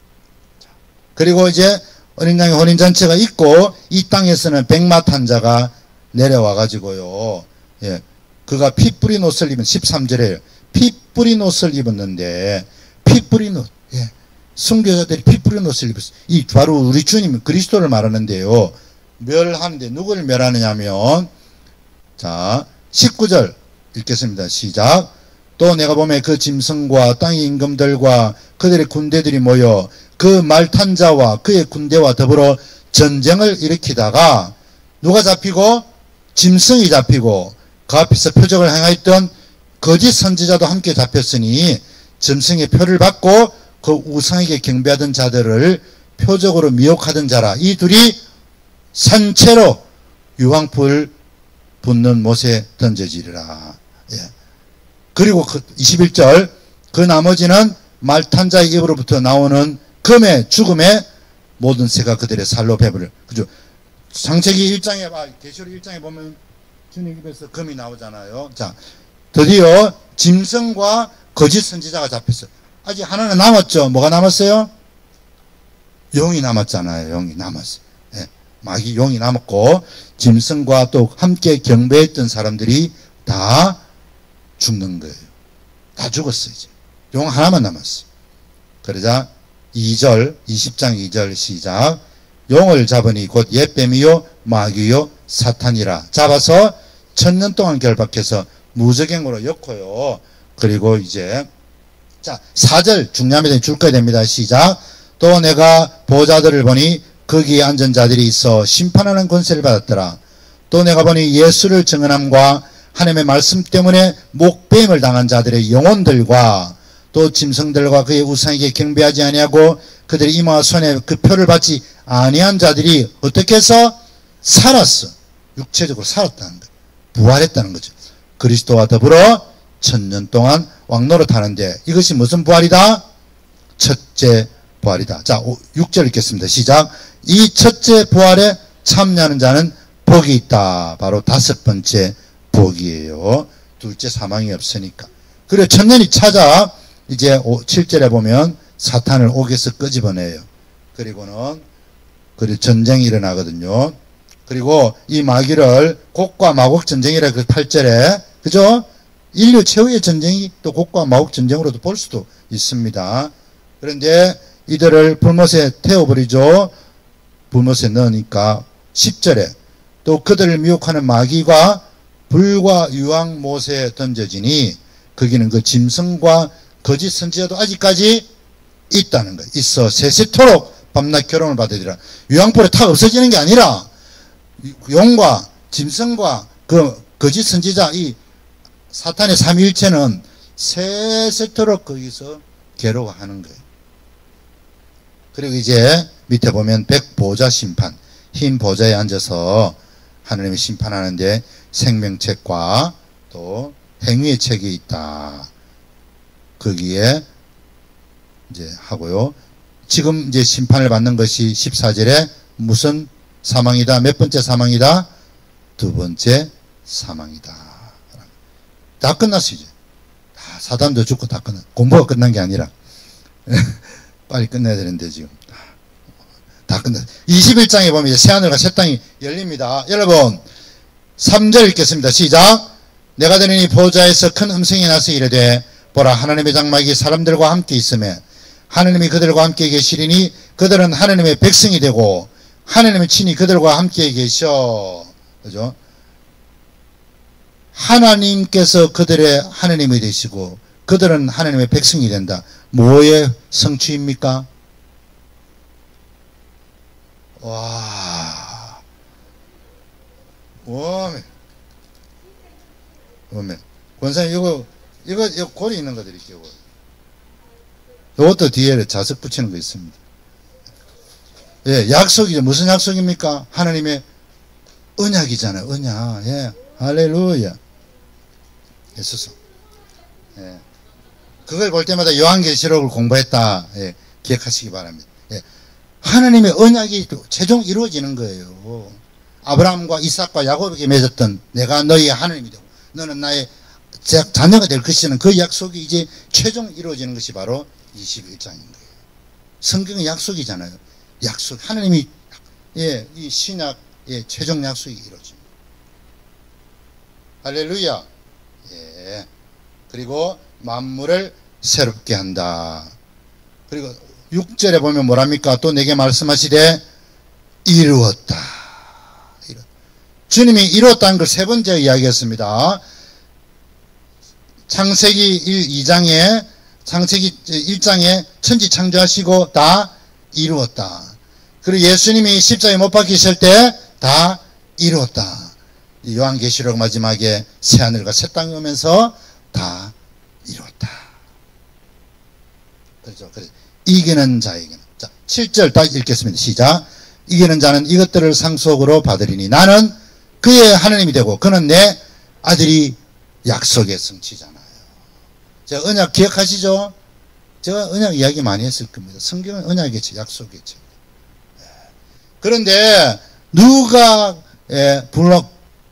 그리고 이제 어린 양의 혼인잔치가 있고 이 땅에서는 백마탄자가 내려와 가지고요. 그가 피 뿌린 옷을 입은 13절에 피 뿌린 옷을 입었는데 피 뿌린 옷. 순교자들이 피 뿌린 옷을 입었어요. 이 바로 우리 주님 그리스도를 말하는데요. 멸하는데 누구를 멸하느냐면, 자 19절 읽겠습니다. 시작. 또 내가 보매 그 짐승과 땅의 임금들과 그들의 군대들이 모여 그 말탄 자와 그의 군대와 더불어 전쟁을 일으키다가 누가 잡히고? 짐승이 잡히고 그 앞에서 표적을 행하였던 거짓 선지자도 함께 잡혔으니 짐승의 표를 받고 그 우상에게 경배하던 자들을 표적으로 미혹하던 자라. 이 둘이 산채로 유황불 붙는 못에 던져지리라. 그리고 21절 그 나머지는 말탄자의 입으로부터 나오는 금의 죽음의 모든 새가 그들의 살로 배부를. 그죠? 창세기 1장에, 계시록 1장에 보면 주님 입에서 금이 나오잖아요. 자, 드디어 짐승과 거짓 선지자가 잡혔어요. 아직 하나는 남았죠. 뭐가 남았어요? 용이 남았잖아요. 용이 남았어요. 예, 마귀 용이 남았고, 짐승과 또 함께 경배했던 사람들이 다 죽는 거예요. 다 죽었어요. 이제 용 하나만 남았어요. 그러자 2절 20장 2절 시작. 용을 잡으니 곧 옛뱀이요 마귀요 사탄이라. 잡아서 1000년 동안 결박해서 무저갱으로 엮어요. 그리고 이제 자 4절 중요합니다. 줄 거야 됩니다. 시작. 또 내가 보좌들을 보니 거기에 앉은 자들이 있어 심판하는 권세를 받았더라. 또 내가 보니 예수를 증언함과 하나님의 말씀 때문에 목배임을 당한 자들의 영혼들과 또 짐승들과 그의 우상에게 경배하지 아니하고 그들의 이마와 손에 그 표를 받지 아니한 자들이 어떻게 해서 살았어. 육체적으로 살았다는 거예요. 부활했다는 거죠. 그리스도와 더불어 1000년 동안 왕노릇하는데 이것이 무슨 부활이다? 첫째 부활이다. 자 6절 읽겠습니다. 시작. 이 첫째 부활에 참여하는 자는 복이 있다. 바로 5번째 복이에요. 둘째 사망이 없으니까. 그리고 1000년이 찾아 이제 7절에 보면 사탄을 옥에서 끄집어내요. 그리고는 전쟁이 일어나거든요. 그리고 이 마귀를 곡과 마곡 전쟁이라 그 8절에 그죠? 인류 최후의 전쟁이 또 곡과 마곡 전쟁으로도 볼 수도 있습니다. 그런데 이들을 불못에 태워버리죠. 불못에 넣으니까 10절에 또 그들을 미혹하는 마귀가 불과 유황 못에 던져지니 거기는 그 짐승과 거짓 선지자도 아직까지 있다는 거예요. 있어 세세토록 밤낮 결혼을 받으리라. 유황불에 탁 없어지는 게 아니라 용과 짐승과 그 거짓 선지자 이 사탄의 삼위일체는 세세토록 거기서 괴로워하는 거예요. 그리고 이제 밑에 보면 백보좌 심판, 흰 보좌에 앉아서 하나님이 심판하는데 생명책과 또 행위의 책이 있다. 거기에 이제 하고요. 지금 이제 심판을 받는 것이 14절에 무슨 사망이다? 몇 번째 사망이다? 2번째 사망이다. 다 끝났어 이제. 다 사단도 죽고 다 끝났. 공부가 끝난 게 아니라 빨리 끝내야 되는데 지금 다 끝났어. 21장에 보면 이제 새하늘과 새 땅이 열립니다. 여러분 3절 읽겠습니다. 시작. 내가 들으니 보좌에서 큰 음성이 나서 이르되 보라 하나님의 장막이 사람들과 함께 있으며 하나님이 그들과 함께 계시리니 그들은 하나님의 백성이 되고 하나님의 친히 그들과 함께 계셔. 그죠? 하나님께서 그들의 하나님이 되시고 그들은 하나님의 백성이 된다. 뭐의 성취입니까? 와. 오메. 오메. 권사님 이거 골이 있는 거 드릴게요. 이것도 뒤에 자석 붙이는 거 있습니다. 예, 약속이죠. 무슨 약속입니까? 하나님의 언약이잖아요. 언약. 예. 할렐루야. 예수서. 예. 그걸 볼 때마다 요한계시록을 공부했다. 예. 기억하시기 바랍니다. 예. 하나님의 언약이 최종 이루어지는 거예요. 아브라함과 이삭과 야곱에게 맺었던 내가 너희의 하나님이 되고 너는 나의 자녀가 될 것이라는 그 약속이 이제 최종 이루어지는 것이 바로 21장인 거예요. 성경의 약속이잖아요. 약속. 하나님이 예, 이 신약의 최종 약속이 이루어집니다. 할렐루야. 예. 그리고 만물을 새롭게 한다. 그리고 6절에 보면 뭐랍니까? 또 내게 말씀하시되 이루었다. 주님이 이루었다는 걸 세 번째 이야기했습니다. 창세기 2장에 창세기 1장에 천지 창조하시고 다 이루었다. 그리고 예수님이 십자가에 못 박히실 때 다 이루었다. 요한계시록 마지막에 새하늘과 새 땅이 오면서 다 이루었다. 그렇죠. 그래서 이기는 자에게는 자 7절 딱 읽겠습니다. 시작. 이기는 자는 이것들을 상속으로 받으리니 나는 그의 하나님이 되고 그는 내 아들이 약속의 성취잖아요. 제가 언약 기억하시죠? 제가 언약 이야기 많이 했을 겁니다. 성경은 언약의 책, 약속의 책. 그런데 누가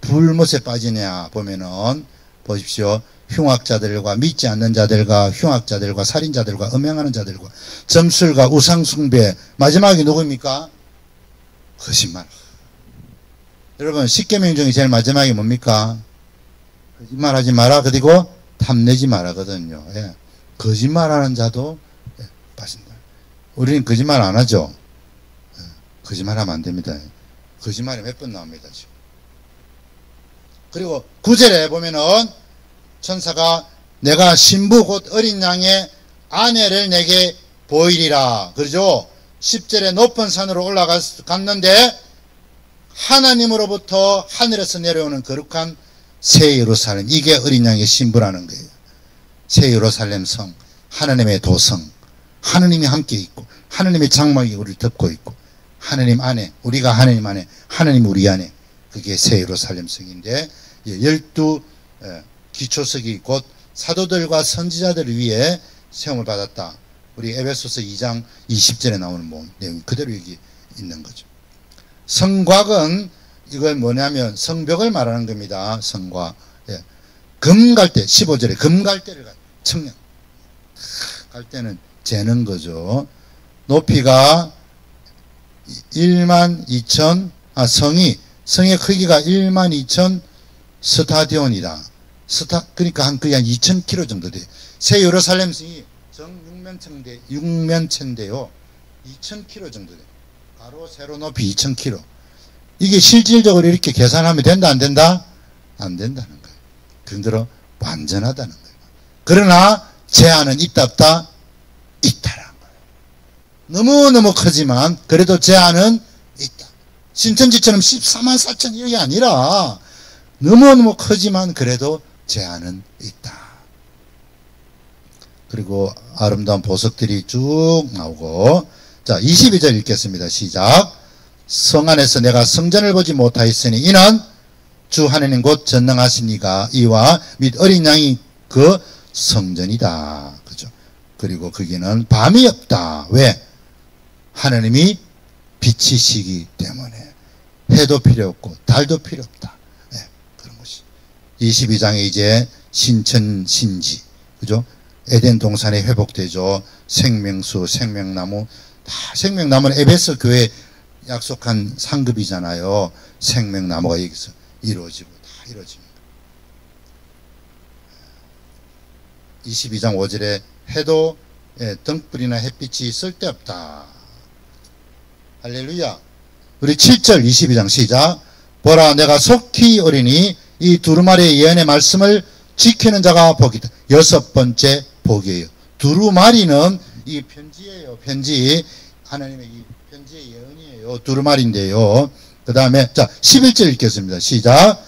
불못에 빠지냐 보면은 보십시오. 흉악자들과 믿지 않는 자들과 흉악자들과 살인자들과 음행하는 자들과 점술과 우상숭배, 마지막이 누구입니까? 거짓말. 여러분 십계명 중에 제일 마지막이 뭡니까? 거짓말하지 마라. 그리고 탐내지 마라거든요. 예. 거짓말하는 자도 빠진다. 우리는 거짓말 안 하죠. 예. 거짓말하면 안 됩니다. 거짓말이 몇 번 나옵니다 지금. 그리고 9절에 보면은 천사가 내가 신부 곧 어린 양의 아내를 내게 보이리라. 그러죠. 10절에 높은 산으로 올라갔는데 하나님으로부터 하늘에서 내려오는 거룩한 새 예루살렘, 이게 어린 양의 신부라는 거예요. 새 예루살렘 성, 하나님의 도성, 하나님이 함께 있고 하나님의 장막이 우리를 덮고 있고 하나님 안에, 우리가 하나님 안에, 하나님 우리 안에, 그게 새 예루살렘 성인데 12 기초석이 곧 사도들과 선지자들을 위해 세움을 받았다. 우리 에베소서 2장 20절에 나오는 내용이 그대로 여기 있는 거죠. 성곽은 이건 뭐냐면 성벽을 말하는 겁니다. 성곽. 예. 금갈대 15절에 금갈대를 청량 갈대는 재는 거죠. 높이가 12,000 성의 크기가 12,000 스타디온이다. 그러니까 한 2,000km 정도 돼요. 새 예루살렘 성이 정 6면체인데요. 2,000km 정도 돼요. 가로 세로 높이 2,000km. 이게 실질적으로 이렇게 계산하면 된다 안 된다? 안 된다는 거예요. 그런대로 완전하다는 거예요. 그러나 제한은 있다 없다? 있다라는 거예요. 너무너무 크지만 그래도 제한은 있다. 신천지처럼 14만 4천 이게 아니라 너무너무 크지만 그래도 제한은 있다. 그리고 아름다운 보석들이 쭉 나오고, 자 22절 읽겠습니다. 시작. 성 안에서 내가 성전을 보지 못하였으니 이는 주 하나님 곧 전능하신 이가 이와 및 어린 양이 그 성전이다. 그죠? 그리고 거기는 밤이 없다. 왜? 하나님이 빛이시기 때문에 해도 필요 없고 달도 필요 없다. 네, 그런 것이 22장에 이제 신천신지, 그죠? 에덴 동산에 회복되죠. 생명수, 생명나무, 다 생명나무는 에베소 교회 약속한 상급이잖아요. 생명나무가 여기서 이루어지고 다 이루어집니다. 22장 5절에 해도 등불이나 햇빛이 쓸데없다. 할렐루야. 우리 7절 22장 시작. 보라 내가 속히 오리니 이 두루마리의 예언의 말씀을 지키는 자가 복이다. 6번째 복이에요. 두루마리는 이 편지예요. 편지. 하나님의 이 편지의 예언이에요. 두루마리인데요. 그 다음에 자 11절 읽겠습니다. 시작.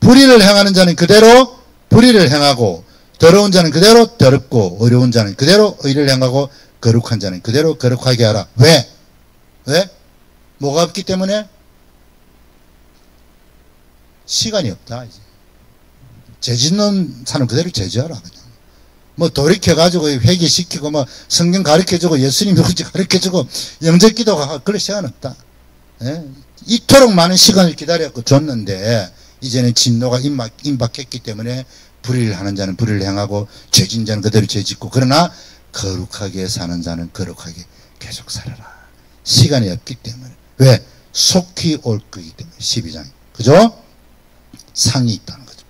불의를 행하는 자는 그대로 불의를 행하고 더러운 자는 그대로 더럽고 어려운 자는 그대로 의를 행하고 거룩한 자는 그대로 거룩하게 하라. 왜? 왜? 뭐가 없기 때문에? 시간이 없다. 이제 죄짓는 사람 그대로 죄지하라. 그냥 뭐 돌이켜가지고 회개시키고 뭐 성경 가르쳐주고 예수님 누군지 가르쳐주고 영접기도가 그럴 시간 없다. 예? 이토록 많은 시간을 기다렸고 줬는데 이제는 진노가 임박했기 때문에 불의를 하는 자는 불의를 행하고 죄진 자는 그대로 죄짓고 그러나 거룩하게 사는 자는 거룩하게 계속 살아라. 시간이 없기 때문에. 왜? 속히 올 거기 때문에. 12장. 그죠? 상이 있다는 거죠.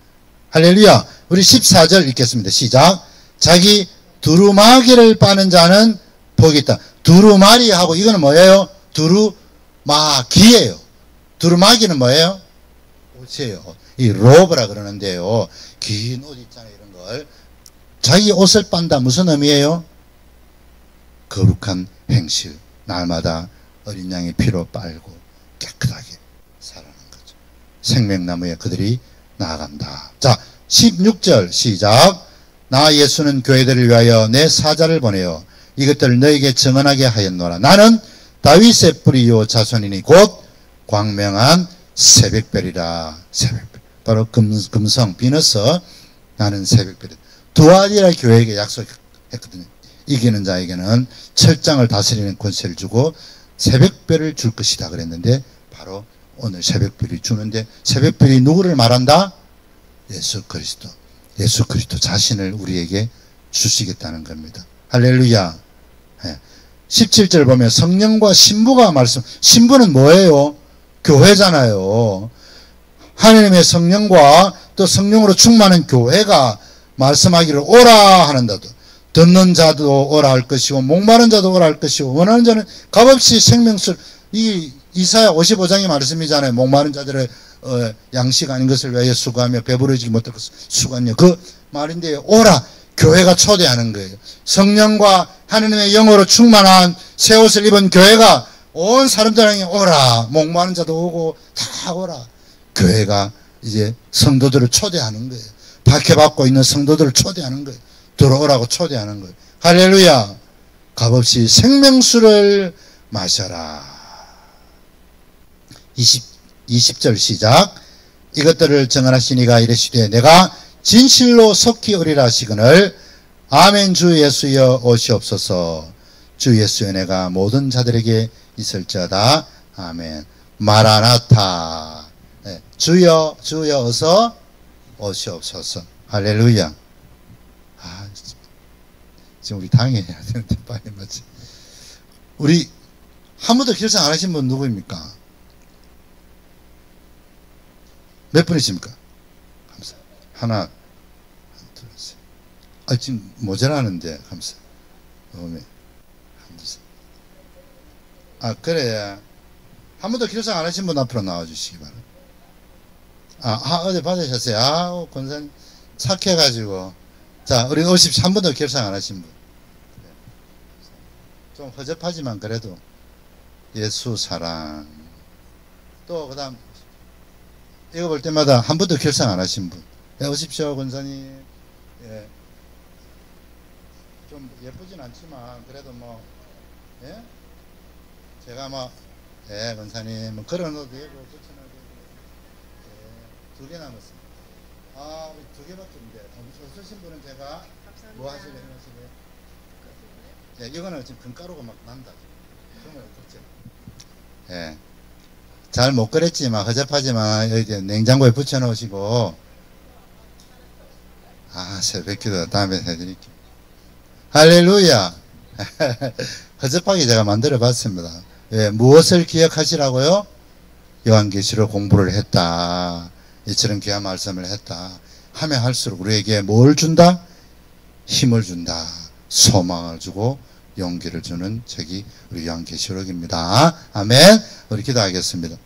할렐루야. 우리 14절 읽겠습니다. 시작. 자기 두루마기를 빠는 자는 복이 있다. 두루마리하고 이거는 뭐예요? 두루마기예요. 두루마기는 뭐예요? 옷이에요. 이 로브라 그러는데요. 긴 옷 있잖아요. 이런 걸. 자기 옷을 빤다. 무슨 의미예요? 거룩한 행실. 날마다 어린 양의 피로 빨고 깨끗하게 살아가는 거죠. 생명나무에 그들이 나아간다. 자 16절 시작. 나 예수는 교회들을 위하여 내 사자를 보내어 이것들을 너에게 증언하게 하였노라. 나는 다윗의 뿌리요 자손이니 곧 광명한 새벽별이라. 새벽별. 바로 금성 비너스. 나는 새벽별이다. 두아디라 교회에게 약속했거든요. 이기는 자에게는 철장을 다스리는 권세를 주고 새벽별을 줄 것이다 그랬는데 바로 오늘 새벽별이 주는데 새벽별이 누구를 말한다? 예수 그리스도. 예수 그리스도 자신을 우리에게 주시겠다는 겁니다. 할렐루야. 17절 보면 성령과 신부가 말씀. 신부는 뭐예요? 교회잖아요. 하나님의 성령과 또 성령으로 충만한 교회가 말씀하기를 오라 하는다도 듣는 자도 오라 할 것이고 목마른 자도 오라 할 것이고 원하는 자는 값없이 생명수를 이 이사야 55장의 말씀이잖아요. 목마른 자들의 양식 아닌 것을 위하여 수고하며 배부르지 못할 것을 수고하며 그 말인데 오라 교회가 초대하는 거예요. 성령과 하나님의 영으로 충만한 새 옷을 입은 교회가 온 사람들에게 오라. 목마른 자도 오고 다 오라. 교회가 이제 성도들을 초대하는 거예요. 박해받고 있는 성도들을 초대하는 거예요. 들어오라고 초대하는 거예요. 할렐루야. 값없이 생명수를 마셔라. 20절 시작. 이것들을 정언하시니가 이르시되 내가 진실로 속히 오리라 하시거늘 아멘. 주 예수여 오시옵소서. 주 예수여 내가 모든 자들에게 있을지어다. 아멘. 마라나타. 네. 주여 주여 어서 오시옵소서. 할렐루야. 지금 우리 당해야 되는데 빨리 맞지. 우리 한 번도 결상 안 하신 분 누구입니까? 몇 분이십니까? 감사. 하나, 둘, 셋. 지금 모자라는데 감사. 그래. 한 번도 결상 안 하신 분 앞으로 나와주시기 바랍니다. 어제 받으셨어요. 권사님 착해가지고. 자, 우리 오십시오. 한 번도 결상 안 하신 분. 좀 허접하지만 그래도 예수 사랑. 또 그 다음 이거 볼 때마다 한 번도 결상 안 하신 분. 오십시오 권사님. 예. 좀 예쁘진 않지만 그래도 뭐 예? 제가 뭐 예, 권사님 뭐 걸어놓어도 되고 붙여놔도 되고. 두 개 남았습니다. 우리 두 개밖에 없는데 없으신 분은 제가 감사합니다. 뭐 하실래요? 예, 이거는 지금 금가루가 막 난다. 정말 어떡지? 예. 잘 못 그랬지만 허접하지만 여기 냉장고에 붙여놓으시고 새벽기도 다음에 해드릴게요. 할렐루야. 허접하게 제가 만들어 봤습니다. 예, 무엇을 기억하시라고요? 요한계시록 공부를 했다. 이처럼 귀한 말씀을 했다. 하면 할수록 우리에게 뭘 준다? 힘을 준다. 소망을 주고 용기를 주는 책이 우리 요한계시록입니다. 아멘. 우리 기도하겠습니다.